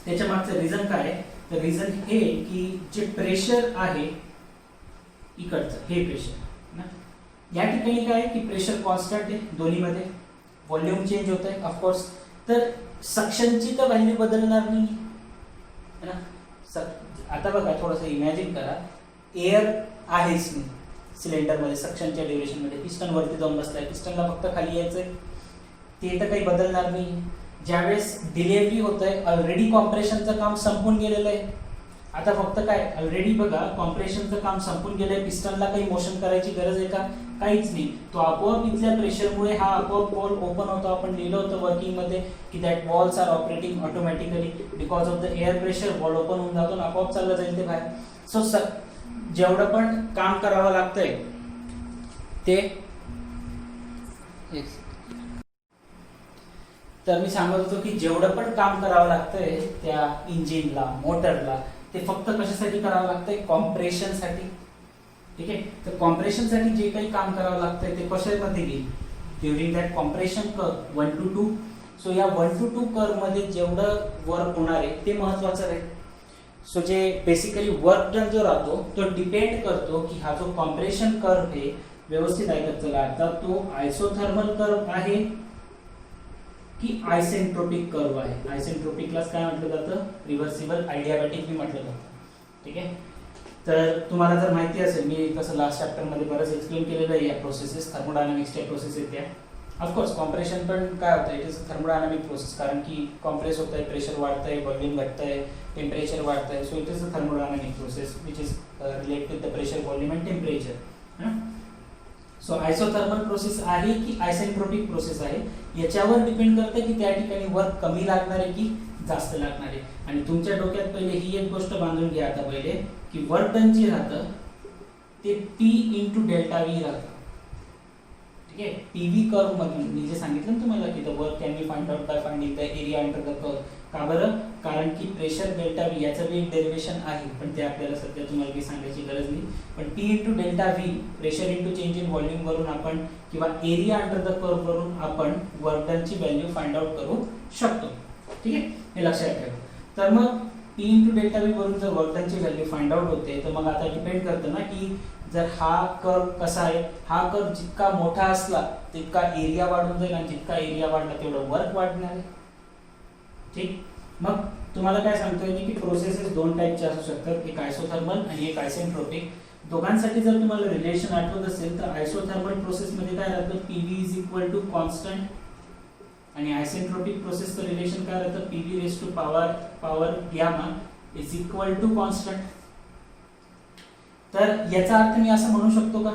त्याच्या मागचं रिझन काय आहे, तर रिझन हे की जे प्रेशर आहे इकडचं हे प्रेशर ना, या ठिकाणी काय की प्रेशर कॉन्स्टंट आहे दोन्हीमध्ये, व्हॉल्यूम चेंज होत आहे ऑफकोर्स. तर सक्शनची तर व्हॅल्यू बदलणार नाही है ना. आता बघा थोडंसं इमॅजिन करा, एअर आहेच नाही सिलेंडरमध्ये सक्शनच्या ड्युरेशनमध्ये, पिस्टन वरती जाऊन बसलाय, पिस्टनला फक्त खाली यायचंय, ते तर काही बदलणार नाही. ज्यावेळेस डिलिव्हरी होत आहे ऑलरेडी कॉम्प्रेशनचं काम संपून गेलेलं आहे. आता फक्त काय ऑलरेडी बघा कॉम्प्रेशनचं काम संपून गेलंय, पिस्टनला काही मोशन करायची गरज आहे का, काहीच नाही. तो आपोआप इथल्या प्रेशरमुळे हा आपोआप वॉल ओपन होतो. आपण लिहिलं होतं वर्किंग मध्ये की that valves are operating automatically because of the air pressure. Valve open होऊन जातो, आपोआप चाललं जाईल ते बाहेर. सो जेवढं पण काम करावं लागतंय ते तर मी सांगत होतो की जेवढं पण काम करावं लागतंय त्या इंजिनला मोटरला ते फक्त कशासाठी करावं लागतंय, कॉम्प्रेशनसाठी. ठीक आहे. तर कॉम्प्रेशनसाठी जे काही काम करावं लागतंय ते कशामध्ये घेईल, during that compression curve 1 to 2. So या 1 to 2 कर्व मध्ये जेवढं वर्क होणार आहे ते महत्वाचं आहे. सो जे बेसिकली वर्क डन जो राहतो तो डिपेंड करतो की हा जो कॉम्प्रेशन कर्व आहे व्यवस्थित ऐकत चला. आता तो आयसोथर्मल कर्व आहे की आयसेंट्रोपिक कर्व आहे. आयसेंट्रोपिकला काय म्हटलं जातं, रिव्हर्सिबल आयडियाबॅटिक बी म्हटलं जातं. ठीक आहे. तर तुम्हाला जर माहिती असेल, मी तसं लास्ट चॅप्टर मध्ये बरंच एक्सप्लेन केलेलं आहे या प्रोसेसेस, थर्मोडायनामिक्सच्या प्रोसेस आहेत त्या. ऑफकोर्स कॉम्प्रेशन पण काय होतं, इट इज थर्मोडायनामिक प्रोसेस, कारण की कॉम्प्रेस होत आहे, प्रेशर वाढतंय, व्हॉल्यूम घटतंय, टेम्परेचर वाढतंय. So it is a thermodynamic process which is related with the pressure, volume and temperature. So isothermal process आहे की आयसेंट्रोपिक प्रोसेस आहे याच्यावर डिपेंड करतं की त्या ठिकाणी वर्क कमी लागणार आहे की जास्त लागणार आहे. आणि तुमच्या डोक्यात पहिले ही एक गोष्ट बांधून घ्या आता पहिले की वर्क डन जे राहतं ते P × डेल्टा V राहतं. ठीक आहे. पीव्ही कर्व मधून मी जे सांगितलं ना तुम्हाला की the work can be find out by finding the area under the curve. का बरं, कारण की प्रेशर डेल्टा V याचं बी एक डेरिवेशन आहे, पण ते आपल्याला सध्या तुम्हाला काही सांगायची गरज नाही. पण P × delta V pressure into change in volume वरून आपण किंवा एरिया अंडर द कर्व वरून आपण वर्क डनची व्हॅल्यू फाइंड आउट करू शकतो. ठीक आहे, हे लक्षात ठेवा. तर मग P इंटू डेल्टा व्ही वरून जर वर्क डनची व्हॅल्यू फाइंड आउट होते तर मग आता डिपेंड करतं ना की जर हा कर्व कसा आहे, हा कर्व जितका मोठा असला तितका एरिया वाढून जाईल आणि जितका एरिया वाढला तेवढं वर्क वाढणार आहे. ठीक, मग तुम्हाला काय सांगतोय मी की प्रोसेसेस दोन टाईपचे असू शकतात, एक आयसोथर्मल आणि एक आयसेंट्रोपिक. दोघांसाठी जर तुम्हाला रिलेशन आठवत असेल तर आयसोथर्मल प्रोसेस मध्ये काय राहतं, PV is equal to constant, आणि आयसेंट्रोपिक प्रोसेसचं रिलेशन काय राहतं, PV raise to power gamma is equal to constant. तर याचा अर्थ मी असं म्हणू शकतो का,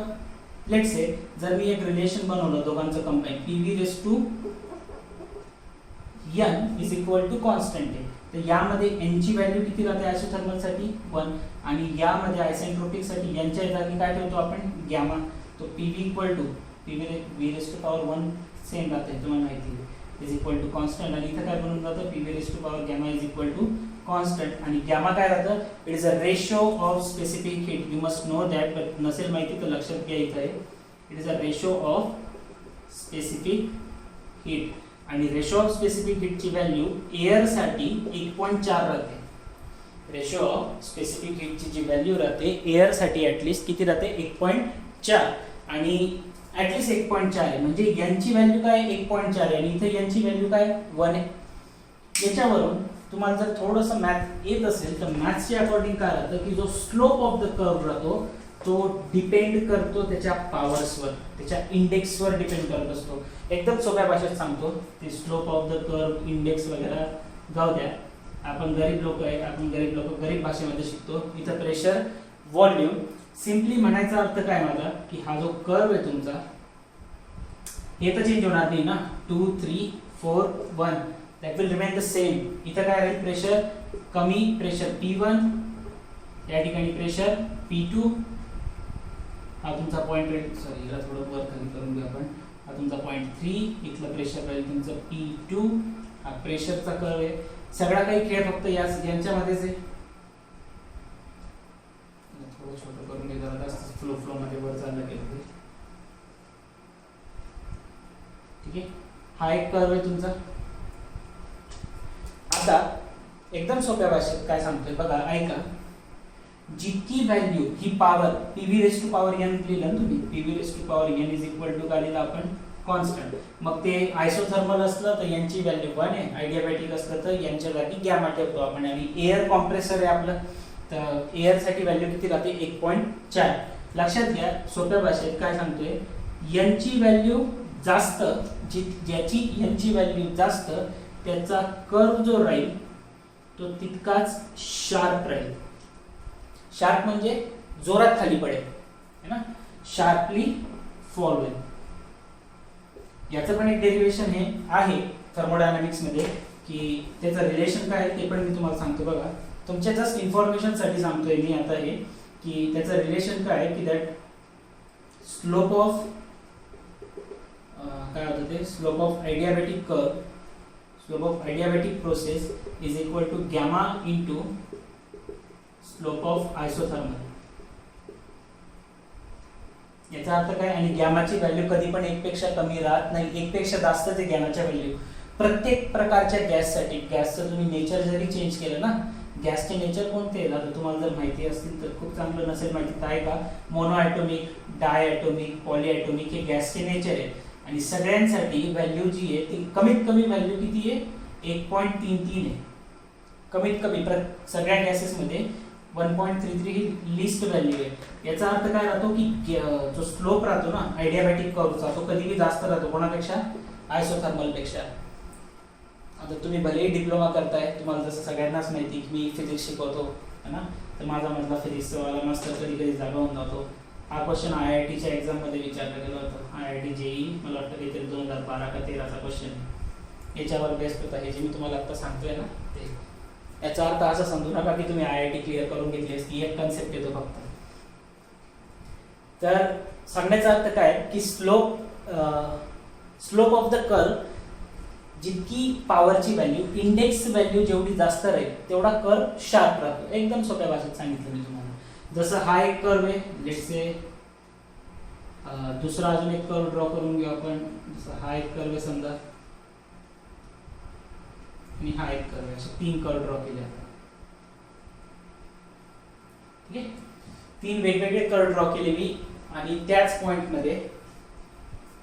लेट्स से जर मी एक रिलेशन बनवलं दोघांचं combine, PV raise to n is equal to constant आहे, तर यामध्ये n ची व्हॅल्यू किती राहते आयसोथर्मल साठी 1, आणि यामध्ये आयसेंट्रोपिक साठी यांच्या जागी काय ठेवतो आपण गॅमा. तो PV equal to PV raise to power 1 same राहते तुम्हाला माहिती आहे, इज इक्वल टू कॉन्स्टंट, आणि इथं काय बनून जातं PV raise to power gamma is equal to constant. आणि गॅमा काय राहतं, it is a ratio of specific heat, you must know that, but नसेल माहिती तर लक्षात घ्या इथं आहे, it is a ratio of specific heat, आणि रेशो ऑफ स्पेसिफिक हीटची व्हॅल्यू एअर साठी 1.4 राहते. रेशो ऑफ स्पेसिफिक हीटची जी व्हॅल्यू राहते एअर साठी ऍटलीस्ट किती राहते 1.4, आणि ऍटलीस्ट 1.4 आहे, म्हणजे यांची व्हॅल्यू काय 1.4 आहे आणि इथे यांची व्हॅल्यू काय 1 आहे. याच्यावरून तुम्हाला जर थोडंसं मॅथ येत असेल तर मॅथ्सच्या अकॉर्डिंग काय राहतं की जो स्लोप ऑफ द कर्व राहतो तो डिपेंड करतो त्याच्या पॉवर्सवर, त्याच्या इंडेक्सवर डिपेंड करत असतो. एकदम सोप्या भाषेत सांगतो, ते slope of the curve, index वगैरे जाऊ द्या, आपण गरीब लोक आहे, आपण गरीब भाषेमध्ये शिकतो. इथं प्रेशर, व्हॉल्यूम, सिम्पली म्हणायचा अर्थ काय माझा की हा जो कर्व आहे तुमचा हे तर चेंज होणार नाही ना, 2 3 4 1 that will remain the same. इथं काय राहील, प्रेशर कमी, प्रेशर P1, या ठिकाणी प्रेशर P2, हा तुमचा पॉइंट राहील, सॉरी याला थोडं वर खाली करून घेऊ आपण, हा तुमचा पॉइंट 3, इथलं प्रेशर राहील तुमचं P2, हा प्रेशरचा कर्व आहे. सगळा काही खेळ फक्त यांच्यामध्येच आहे. थोडं छोटं करून घे जरा, जास्त फ्लो मध्ये वर चाललं गेलं, ठीक आहे. हा एक कर्व आहे तुमचा. आता एकदम सोप्या भाषेत काय सांगतोय बघा, ऐका, जितकी व्हॅल्यू ही power PV raise to power n लिहिलं ना तुम्ही, PV raise to power n is equal to काय लिहिलं आपण कॉन्स्टंट. मग ते आयसोथर्मल असलं तर यांची व्हॅल्यू 1 आहे, आयडियाबॅटिक असलं तर यांच्या जागी गॅमा ठेवतो आपण, आणि एअर कॉम्प्रेसर आहे आपलं, तर एअर साठी व्हॅल्यू किती राहते 1.4. लक्षात घ्या, सोप्या भाषेत काय सांगतोय, यांची व्हॅल्यू जास्त, ज्याची यांची व्हॅल्यू जास्त त्याचा कर्व जो राहील तो तितकाच शार्प राहील. शार्प म्हणजे जोरात खाली पडेल है ना, शार्पली फॉल होईल. याचं पण एक डेरिव्हेशन हे आहे थर्मोडायनामिक्स मध्ये की त्याचं रिलेशन काय आहे ते पण मी तुम्हाला सांगतो. बघा, तुमच्या जस्ट इन्फॉर्मेशन साठी सांगतोय मी आता हे की त्याचं रिलेशन काय आहे की दॅट स्लोप ऑफ काय होतं ते, slope of adiabatic curve, slope of adiabatic process is equal to gamma into slope of isothermal. याचा अर्थ काय, आणि गॅमाची व्हॅल्यू कधी पण 1 पेक्षा कमी राहत नाही, 1 पेक्षा जास्त ते गॅमाच्या व्हॅल्यू. प्रत्येक प्रकारच्या गॅससाठी, गॅसचं तुम्ही नेचर जरी चेंज केलं ना, गॅसचे नेचर कोणते आहे आता तुम्हाला जर माहिती असतील तर खूप चांगलं, नसेल माहिती तर आहे का, मोनो ॲटोमिक, डाय ॲटोमिक, पॉली ॲटोमिक हे गॅसचे नेचर आहे. आणि सगळ्यांसाठी व्हॅल्यू जी आहे ती कमीत कमी व्हॅल्यू किती आहे 1.33 आहे, कमीत कमी सगळ्या गॅसेसमध्ये 1.33 ही लिस्ट व्हॅल्यू आहे. याचा अर्थ काय राहतो की जो स्लोप राहतो ना आयडियाबॅटिक कर्वचा तो कधीही जास्त राहतो कोणापेक्षा, आयसोथर्मल पेक्षा. आता तुम्ही भलेही डिप्लोमा करताय, तुम्हाला जसं सगळ्यांनाच माहिती की मी फिजिक्स शिकवतो है ना, तर माझा मधला फिजिक्सचा वाला मास्टर कधी कधी जागा होऊन जातो. हा क्वेश्चन IITच्या एक्झाम मध्ये विचारला गेला होता, IIT JEE मला वाटतं काहीतरी 2012 का 13चा क्वेश्चन याच्यावर बेस्ड होता. हे जे मी तुम्हाला आता सांगतोय ना ते, याचा अर्थ असा समजू नका की तुम्ही IIT क्लिअर करून घेतली असती, एक कन्सेप्ट येतो फक्त. तर सांगण्याचा अर्थ काय की स्लोप ऑफ द कर्व, जितकी पॉवरची व्हॅल्यू, इंडेक्स व्हॅल्यू जेवढी जास्त राहील तेवढा कर्व शार्प राहतो. एकदम सोप्या भाषेत सांगितलं मी तुम्हाला. जसं हा एक कर्व आहे, लेट्स से दुसरा अजून एक कर्व ड्रॉ करून घेऊ आपण. जसं हा एक कर्व आहे समजा, आणि हा एक कर्व आहे, असे 3 कर्व ड्रॉ केले आपण. ठीक आहे. 3 वेगवेगळे कर्व ड्रॉ केले मी आणि त्याच पॉइंटमध्ये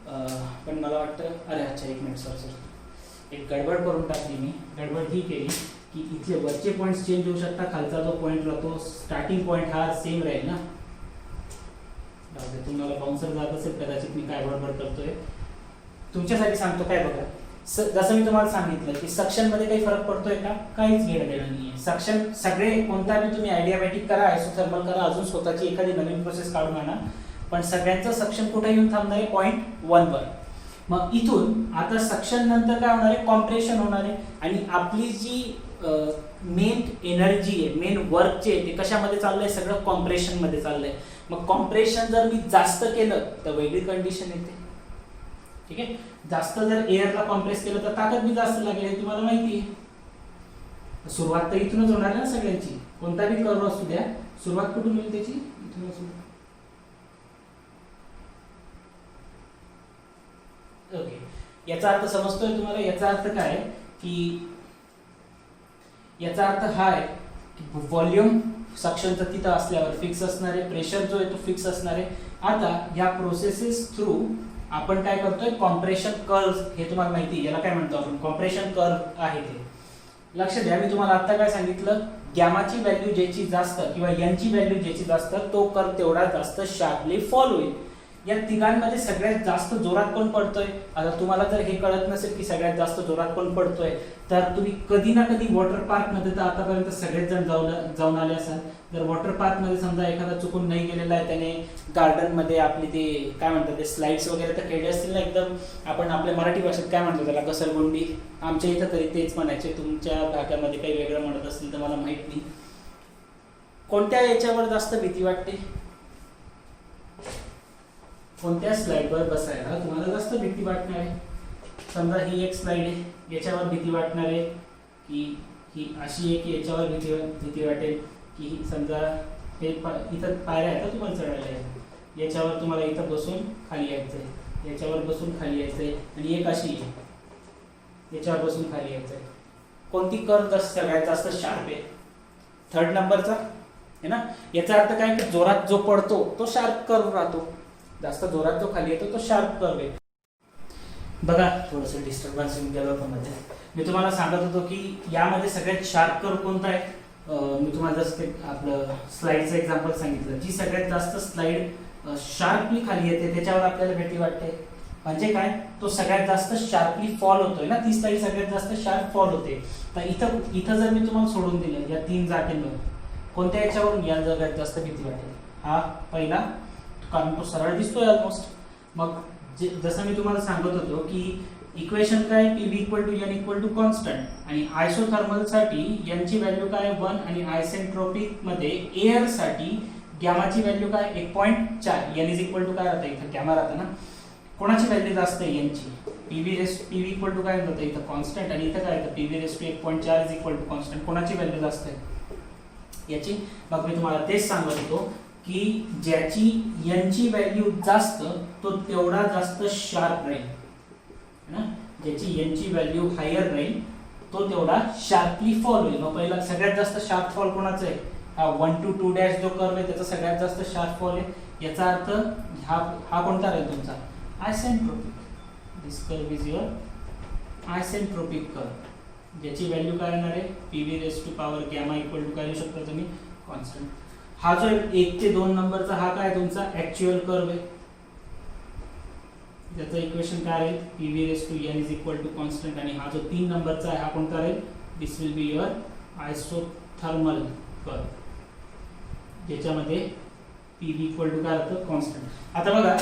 पण मला वाटतं अरे अच्छा एक मिनिट सर एक गडबड करून टाकली मी. गडबड ही केली की इथले वरचे पॉईंट्स चेंज होऊ शकतात, खालचा जो पॉईंट राहतो स्टार्टिंग पॉईंट हा सेम राहील ना. तुम्हाला बाउन्सर जात असेल कदाचित मी काय बडबड करतोय. तुमच्यासाठी सांगतो काय बघा, जसं मी तुम्हाला सांगितलं की सक्शन मध्ये काही फरक पडतोय का, काहीच घेणं देणं नाहीये. सक्शन सगळे कोणता बी तुम्ही आयडियाबॅटिक करा, आयसोथर्मल करा, अजून स्वतःची एखादी नवीन प्रोसेस काढून आणा, पण सगळ्यांचं सक्शन कुठे येऊन थांबणार आहे, पॉईंट 1 वर. मग इथून आता सक्शन नंतर काय होणार आहे, कॉम्प्रेशन होणार आहे आणि आपली जी मेन एनर्जी आहे, मेन वर्क जे ते कशामध्ये चाललंय, सगळं कॉम्प्रेशन मध्ये चाललंय. मग कॉम्प्रेशन जर मी जास्त केलं तर वेगळी कंडिशन येते. ठीक आहे, जास्त जर एअरला कॉम्प्रेस केलं तर ताकद बी जास्त लागेल, हे तुम्हाला माहिती आहे. सुरुवात तर इथूनच होणार ना सगळ्यांची, कोणता बी कर्व असू द्या, सुरुवात कुठून होईल त्याची, इथूनच होईल. ओके, याचा अर्थ समजतोय तुम्हाला. याचा अर्थ काय की याचा अर्थ हा आहे की व्हॉल्यूम सक्शनचं तिथं असल्यावर फिक्स असणार आहे, प्रेशर जो आहे तो फिक्स असणार आहे. आता या प्रोसेसेस थ्रू आपण काय करतोय, कॉम्प्रेशन कर्व, हे तुम्हाला माहिती आहे, याला काय म्हणतो आपण, कॉम्प्रेशन कर्व आहे ते. लक्ष द्या, मी तुम्हाला आता काय सांगितलं, गॅमाची व्हॅल्यू ज्याची जास्त किंवा यांची व्हॅल्यू ज्याची जास्त तो कर्व तेवढा जास्त शार्पली फॉल होईल. या तिघांमध्ये सगळ्यात जास्त जोरात कोण पडतोय, आता तुम्हाला जर हे कळत नसेल की सगळ्यात जास्त जोरात कोण पडतोय, तर तुम्ही कधी ना कधी वॉटर पार्क मध्ये तर आतापर्यंत सगळेच जण जाऊन आले असाल. जर वॉटर पार्क मध्ये समजा एखादा चुकून नाही गेलेला आहे, त्याने गार्डन मध्ये आपली ते काय म्हणतात ते स्लाइड्स वगैरे तर खेळले असतील ना, एकदम आपण आपल्या मराठी भाषेत काय म्हणतो त्याला, घसरगुंडी. आमच्या इथं तरी तेच म्हणायचे, तुमच्या भागामध्ये काही वेगळं म्हणत असतील तर मला माहित नाही. कोणत्या याच्यावर जास्त भीती वाटते, कोणत्या स्लाइडवर बसायला तुम्हाला जास्त भीती वाटणार आहे. समजा ही एक स्लाइड आहे, याच्यावर भीती वाटणार आहे की ही अशी आहे की याच्यावर भीती वाटेल की समजा हे इथं पायऱ्या आहेत तुम्हाला चढायला आहे, याच्यावर तुम्हाला इथं बसून खाली यायचं आहे, याच्यावर बसून खाली यायचं आहे, आणि एक अशी आहे याच्यावर बसून खाली यायचं आहे. कोणती कर्व सगळ्यात जास्त शार्प आहे, 3rd नंबरचा आहे ना. याचा अर्थ काय की जोरात जो पडतो तो शार्प कर्व राहतो, जास्त जोरात जो खाली येतो तो शार्प कर्व आहे. बघा थोडंसं डिस्टर्बन्स येऊन गेलं पण मध्ये. मी तुम्हाला सांगत होतो की यामध्ये सगळ्यात शार्प कर्व कोणता आहे. मी तुम्हाला जसं ते आपलं स्लाइडचं एक्झाम्पल सांगितलं, जी सगळ्यात जास्त स्लाइड शार्पली खाली येते त्याच्यावर आपल्याला भीती वाटते. म्हणजे काय, तो सगळ्यात जास्त शार्पली फॉल होतोय ना, ती स्लाइड सगळ्यात जास्त शार्प फॉल होते. तर इथं जर मी तुम्हाला सोडून दिलं या 3 जागेंवर, कोणत्या याच्यावरून या सगळ्यात जास्त भीती वाटेल, हा पहिला, कारण तो सरळ दिसतोय ऑलमोस्ट. मग जसं मी तुम्हाला सांगत होतो की इक्वेशन काय, PV equal to n equal to constant, आणि आयसोथर्मल साठी यांची व्हॅल्यू काय 1, आणि आयसेंट्रोपिक मध्ये एअर साठी गॅमाची व्हॅल्यू काय 1.4. एन इज इक्वल टू काय राहतं, इथं गॅमा राहतं ना, कोणाची व्हॅल्यू जास्त आहे यांची, PV इक्वल टू काय होतं इथं कॉन्स्टंट, आणि इथं काय होतं PV raise to 1.4 is equal to constant. कोणाची व्हॅल्यू जास्त आहे याची. मग मी तुम्हाला तेच सांगत होतो की ज्याची यांची व्हॅल्यू जास्त तो तेवढा जास्त शार्प राहील ना, ज्याची यांची व्हॅल्यू हायर राहील तो तेवढा शार्पली फॉल होईल. मग पहिला सगळ्यात जास्त शार्प फॉल कोणाचा आहे, हा 1 to 2 डॅश जो कर्व आहे त्याचा सगळ्यात जास्त शार्प फॉल आहे. याचा अर्थ हा कोणता राहील तुमचा, isentropic. This curve is your isentropic curve, ज्याची व्हॅल्यू काय येणार आहे, PV raise to power gamma equal to काय लिहू शकता तुम्ही, कॉन्स्टंट. हा जो 1 ते 2 नंबरचा हा काय तुमचा ऍक्च्युअल कर्व आहे, ज्याचं इक्वेशन काय राहील, PV raise to n is equal to constant. आणि हा जो 3 नंबरचा आहे हा कोणता राहील, this will be your isothermal curve, ज्याच्यामध्ये PV इक्वल टू काय राहतं, कॉन्स्टंट. आता बघा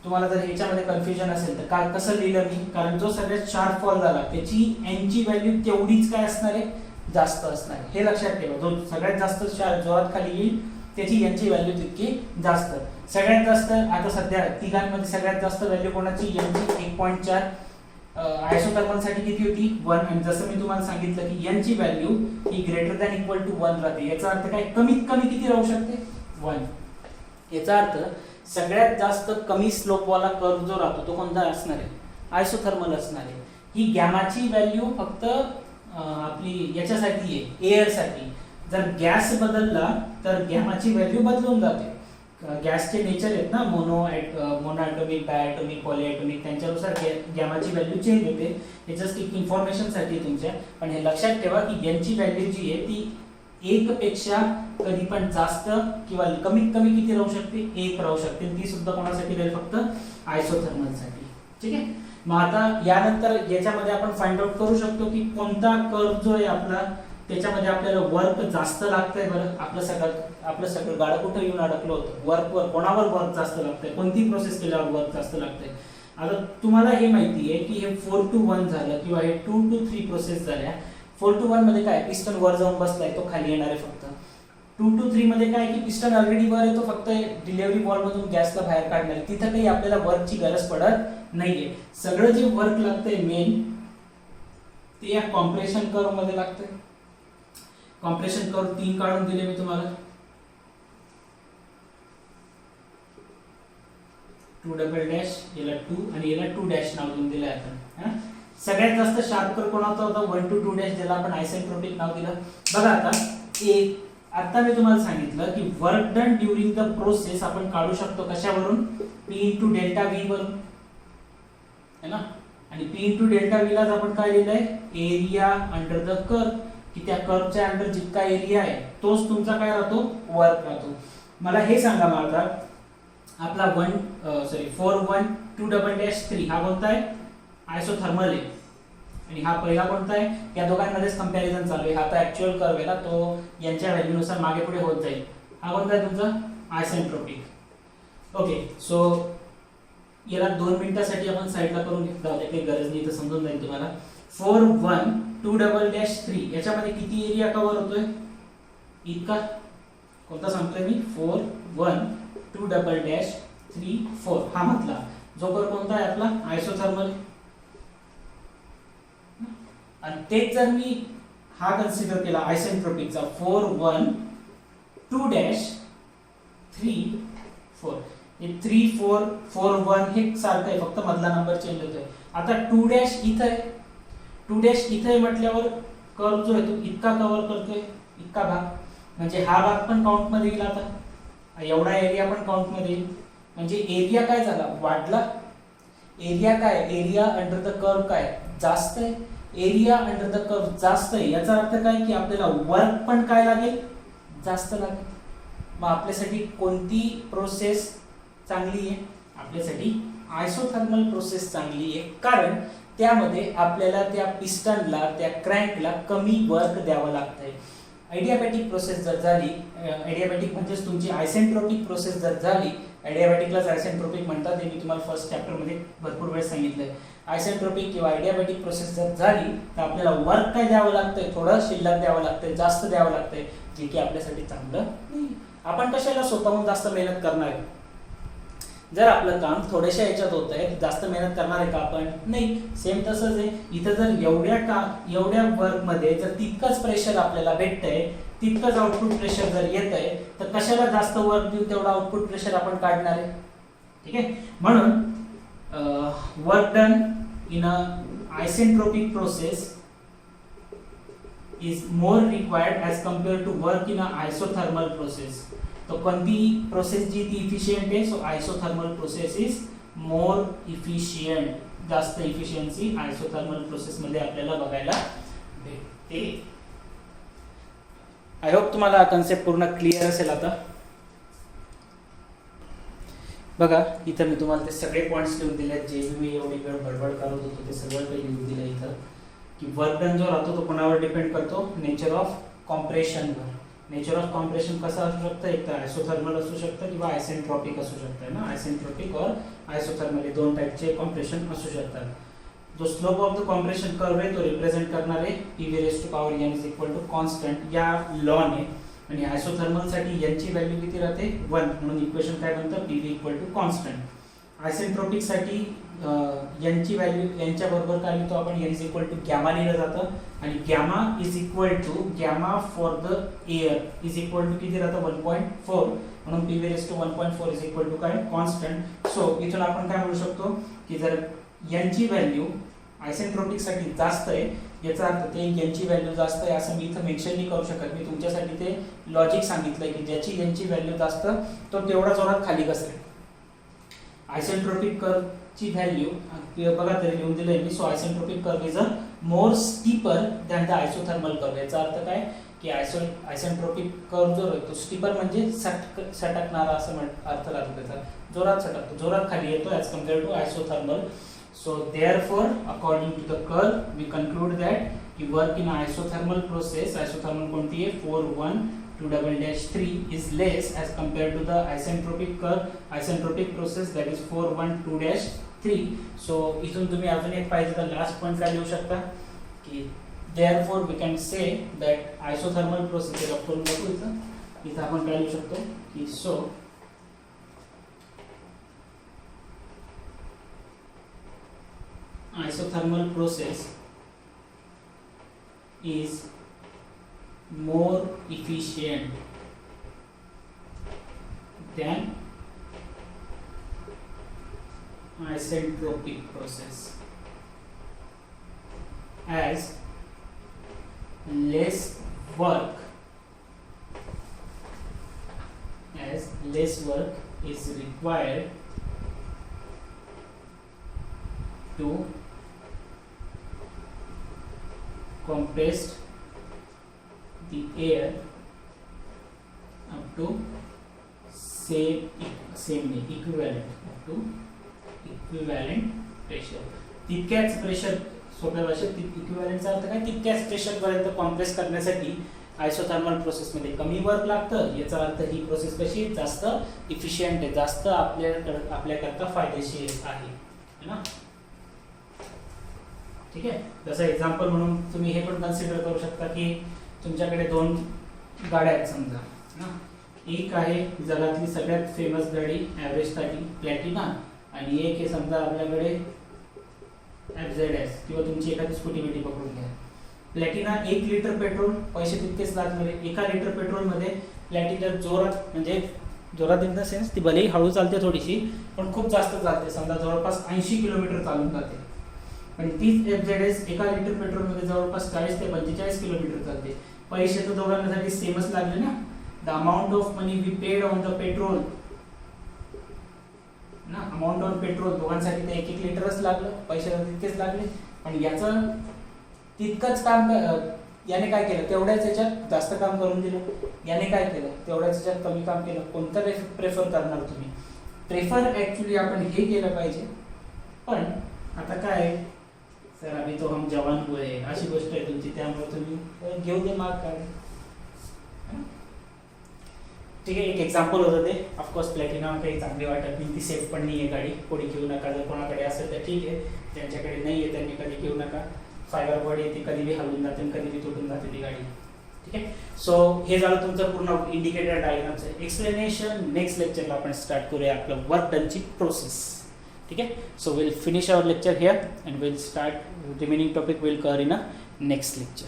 तुम्हाला जर ह्याच्यामध्ये कन्फ्युजन असेल तर काय कसं लिहिलं मी, कारण जो सगळ्यात शार्प फॉल झाला त्याची एनची व्हॅल्यू तेवढीच काय असणार आहे, जास्त असणार आहे. हे लक्षात ठेवा, जो सगळ्यात जास्त जोरात खाली येईल त्याची यांची व्हॅल्यू तितकी जास्त. सगळ्यात जास्त आता सध्या तिघांमध्ये सगळ्यात जास्त व्हॅल्यू कोणाची, यांची 1.4. आयसोथर्मल साठी किती होती 1, आणि जसं मी तुम्हाला सांगितलं की यांची व्हॅल्यू ही ग्रेटर दॅन इक्वल टू 1 राहते. याचा अर्थ काय, कमीत कमी किती राहू शकते, 1. याचा अर्थ सगळ्यात जास्त कमी स्लोप वाला कर्व जो राहतो तो कोणता असणार आहे, आयसोथर्मल असणार आहे. ही गॅमाची व्हॅल्यू फक्त आपली याच्यासाठी आहे, एअर साठी. जर गॅस बदलला तर गॅमाची व्हॅल्यू बदलून जाते. गॅसचे नेचर आहेत ना, मोनोॲटॉमिक, डायॲटॉमिक, पॉलीॲटॉमिक, त्यांच्यानुसार गॅमाची व्हॅल्यू चेंज होते. हे जस्ट एक इन्फॉर्मेशनसाठी तुमच्या. पण हे लक्षात ठेवा की यांची व्हॅल्यू जी आहे ती 1 पेक्षा कधी पण जास्त किंवा कमीत कमी किती राहू शकते, 1 राहू शकते. ती सुद्धा कोणासाठी राहील, फक्त आयसोथर्मलसाठी. ठीक आहे. मग आता यानंतर याच्यामध्ये आपण फाइंड आउट करू शकतो की कोणता कर्व जो आहे आपला त्याच्यामध्ये आपल्याला वर्क जास्त लागतंय. बरं, आपलं सगळं गाडं कुठं येऊन अडकलं होतं, वर्कवर. कोणावर वर्क जास्त लागतंय, कोणती प्रोसेस केल्यावर वर्क जास्त लागतंय. आता तुम्हाला हे माहिती आहे की हे 4 to 1 झालं किंवा हे 2 to 3 प्रोसेस झाल्या. 4 to 1 मध्ये काय, पिस्टन वर जाऊन बसलाय, तो खाली येणार आहे फक्त. 2 to 3 मध्ये काय की पिस्टन ऑलरेडी वर आहे, तो फक्त डिलिव्हरी वॉल्व मधून गॅसला बाहेर काढणार आहे. तिथं काही आपल्याला वर्कची गरज पडत नाहीये. सगळं जे वर्क लागतंय मेन ते या कॉम्प्रेशन कर्व मध्ये लागतंय. कॉम्प्रेशन कर्व 3 काढून दिले मी तुम्हाला. 2 डबल डॅश, याला 2 आणि याला 2 डॅश नाव देऊन दिलं आपण. सगळ्यात जास्त शार्प कर्व कोणाचा होता, 1 to 2 डॅश, ज्याला आपण आयसेंट्रोपिक नाव दिलं. बघा आता मी तुम्हाला सांगितलं की work done during the process आपण काढू शकतो कशावरून, P into डेल्टा V वरून, है ना. आणि P into डेल्टा V लाच आपण काय लिहिलंय, एरिया अंडर द कर्व, की त्या कर्वच्या अंडर जितका एरिया आहे तोच तुमचा काय राहतो, वर्क राहतो. मला हे सांगा मला आपला 412 डबल डॅश 3 हा कोणता आहे, आयसोथर्मल आहे. आणि हा पहिला कोणता आहे, या दोघांमध्येच कंपॅरिझन चालू आहे. हा तर ऍक्च्युअल कर्व आहे ना, तो यांच्या व्हॅल्यूनुसार मागे पुढे होत जाईल. हा कोणता आहे तुमचा, आयसेंट्रोपिक. ओके, सो याला 2 मिनिटासाठी आपण साईडला करून घेतला होता, काही गरज नाही, तर समजून जाईल तुम्हाला. 412 डबल डॅश 3 याच्यामध्ये किती एरिया कव्हर होतोय, इतका. कोणता सांगतोय मी, 412 डबल डॅश 3 4 हा म्हटला जो कर्व कोणता आहे आपला, आयसोथर्मल. आणि तेच जर मी हा कन्सिडर केला आयसेंट्रोपिकचा 412 डॅश 3 4, हे 3 4 4 1 हे सारखं आहे, फक्त मधला नंबर चेंज होतोय. आता 2 डॅश इथं आहे, 2 डॅश इथं आहे म्हटल्यावर कर्व जो आहे तो इतका कव्हर करतोय, इतका भाग. म्हणजे हा भाग पण काउंट मध्ये येईल. आता एवढा एरिया पण काउंट मध्ये येईल. म्हणजे एरिया काय झाला, वाढला. एरिया काय, एरिया अंडर द कर्व काय, जास्त आहे. एरिया अंडर द कर्व जास्त आहे, याचा अर्थ काय की आपल्याला वर्क पण काय लागेल, जास्त लागेल. मग आपल्यासाठी कोणती प्रोसेस चांगली आहे, आपल्यासाठी आयसोथर्मल प्रोसेस चांगली आहे. कारण त्यामध्ये आपल्याला त्या पिस्टनला, त्या क्रँकला कमी वर्क द्यावं लागतंय. आयडियाबॅटिक प्रोसेस जर झाली, आयडियाबॅटिक म्हणजेच तुमची आयसेंट्रोपिक प्रोसेस जर झाली, आयडियाबॅटिकलाच आयसेंट्रोपिक म्हणतात, हे मी तुम्हाला फर्स्ट चॅप्टर मध्ये भरपूर वेळ सांगितलंय. आयसेंट्रोपिक किंवा आयडियाबॅटिक प्रोसेस जर झाली तर आपल्याला वर्क काय द्यावं लागतंय, थोडं शिल्लक द्यावं लागतंय, जास्त द्यावं लागतंय, जे की आपल्यासाठी चांगलं नाही. आपण कशाला स्वतःहून जास्त मेहनत करणार आहे, जर आपलं काम थोड्याशा याच्यात होत आहे, जास्त मेहनत करणार आहे का आपण, नाही. सेम तसंच आहे इथं, जर एवढ्या वर्क मध्ये जर तितकंच प्रेशर आपल्याला भेटतंय, तितकंच आउटपुट प्रेशर जर येत आहे, तर कशाला जास्त वर्क देऊ, तेवढा आउटपुट प्रेशर आपण काढणार आहे. ठीक आहे. म्हणून work done in a isentropic process is more required as compared to work in a isothermal process. तो कोणती प्रोसेस जी ती इफिशियंट आहे, so isothermal process is more efficient. जास्त इफिशियन्सी आयसोथर्मल प्रोसेस मध्ये आपल्याला बघायला भेटते. आय होप तुम्हाला कन्सेप्ट पूर्ण क्लिअर असेल. आता बघा इथं मी तुम्हाला ते सगळे पॉइंट्स लिहून दिले, जे मी एवढी वेळ बडबड करत होतो ते सगळं काही लिहून दिलं इथं. की वर्क डन जो राहतो तो कोणावर डिपेंड करतो, नेचर ऑफ कॉम्प्रेशनवर. नेचर ऑफ कॉम्प्रेशन कसं असू शकतं, एक तर आयसोथर्मल असू शकतं किंवा आयसेंट्रोपिक असू शकतं ना. आयसेंट्रोपिक और आयसोथर्मल हे 2 टाइपचे कॉम्प्रेशन असू शकतात. जो slope of the compression curve आहे तो रिप्रेझेंट करणार आहे PV raise to power n is equal to constant या लॉने. आणि आयसोथर्मल साठी यांची व्हॅल्यू किती राहते, 1. म्हणून इक्वेशन काय बनतं, PV equal to constant. Isentropic साठी यांची व्हॅल्यू यांच्या बरोबर काय लिहितो आपण, n is equal to gamma लिहिलं जातं. आणि gamma is equal to gamma for the air is equal to किती राहतं, 1.4. म्हणून PV raise to 1.4 is equal to काय, कॉन्स्टंट. सो इथून आपण काय म्हणू शकतो की जर यांची व्हॅल्यू आयसेंट्रोपिक साठी जास्त आहे याचा अर्थ ते यांची व्हॅल्यू जास्त आहे असं मी इथं मेन्शन नाही करू शकत. मी तुमच्यासाठी ते लॉजिक सांगितलंय की ज्याची यांची व्हॅल्यू जास्त तो तेवढा जोरात खाली घसरेल. आयसेंट्रोपिक कर्व ची व्हॅल्यू बघा तरी लिहून दिलंय मी. So isentropic curve is a more steeper than the isothermal curve. याचा अर्थ काय की आयसेंट्रोपिक कर्व जो तो स्टीपर म्हणजे सटकणारा असं अर्थ राहतो त्याचा. जोरात सटकतो, जोरात खाली येतो as compare to isothermal. So therefore, according to the curve, we conclude that the work in isothermal process, isothermal quantity 412-3 is less as compared to the isentropic curve, isentropic process that is 412-3. So इथून तुम्ही अजून एक पाहिजे तर last point काय लिहू शकता की therefore we can say that isothermal process हे करून बघू इथं आपण काय लिहू शकतो की so isothermal process is more efficient than isentropic process as less work is required to compress the air up to equivalent pressure. तितक्याच प्रेशर, सोप्या भाषेत इक्विव्हॅलेंटचा अर्थ काय, तितक्याच प्रेशर पर्यंत कॉम्प्रेस करण्यासाठी आयसोथर्मल प्रोसेस मध्ये कमी वर्क लागतं. याचा अर्थ ही प्रोसेस कशी जास्त इफिशियंट आहे, जास्त आपल्याकरता फायदेशीर आहे ना. ठीक आहे. जसं एक्झाम्पल म्हणून तुम्ही हे पण कन्सिडर करू शकता की तुमच्याकडे दोन गाड्या आहेत समजा ना. एक आहे जगातली सगळ्यात फेमस गाडी ॲव्हरेजसाठी प्लॅटिना आणि एक आहे समजा आपल्याकडे FZS किंवा तुमची एखादी स्कूटी बिटी पकडून घ्या. प्लॅटिना 1 लिटर पेट्रोल पैसे तितकेच लागणारे. 1 लिटर पेट्रोलमध्ये प्लॅटिना जोरात म्हणजे जोरात इन द सेन्स ती भलेही हळू चालते थोडीशी पण खूप जास्त चालते. समजा जवळपास 80 किलोमीटर चालून जाते. पण तीच FZS 1 लिटर पेट्रोलमध्ये जवळपास 40 ते 45 किलोमीटर चालते. पैसे तर दोघांसाठी सेमच लागले ना. The amount of money we paid on the petrol ना, अमाउंट ऑन पेट्रोल दोघांसाठी ते 1 लिटरच लागलं, पैसे तितकेच लागले. पण याचं तितकंच काम याने काय केलं, तेवढ्याच याच्यात जास्त काम करून दिलं. याने काय केलं, तेवढ्याच याच्यात कमी काम केलं. कोणतं प्रेफर करणार तुम्ही? प्रेफर ऍक्च्युली आपण हे केलं पाहिजे. पण आता काय सर अभी तो हम जवान हुए अशी गोष्ट आहे तुमची, त्यामुळे तुम्ही घेऊ दे मार्क काढ. ठीक आहे. एक एक्झाम्पल होतं ते. ऑफकोर्स प्लॅटिना काही चांगली वाटत नाही, ती सेफ पण नाही आहे गाडी. कोणी घेऊ नका. जर कोणाकडे असेल तर ठीक आहे, ज्यांच्याकडे नाही आहे त्यांनी कधी घेऊ नका. फायबर बॉडी ती कधी बी हलून जाते कधी बी तुटून जाते ती गाडी. ठीक आहे. सो हे झालं तुमचं पूर्ण इंडिकेटर डायग्रामचं एक्सप्लेनेशन. नेक्स्ट लेक्चरला आपण स्टार्ट करूया आपलं वर्क डनची प्रोसेस. ठीक आहे. So will finish our lecture here and will start remaining topic will cover in a next lecture.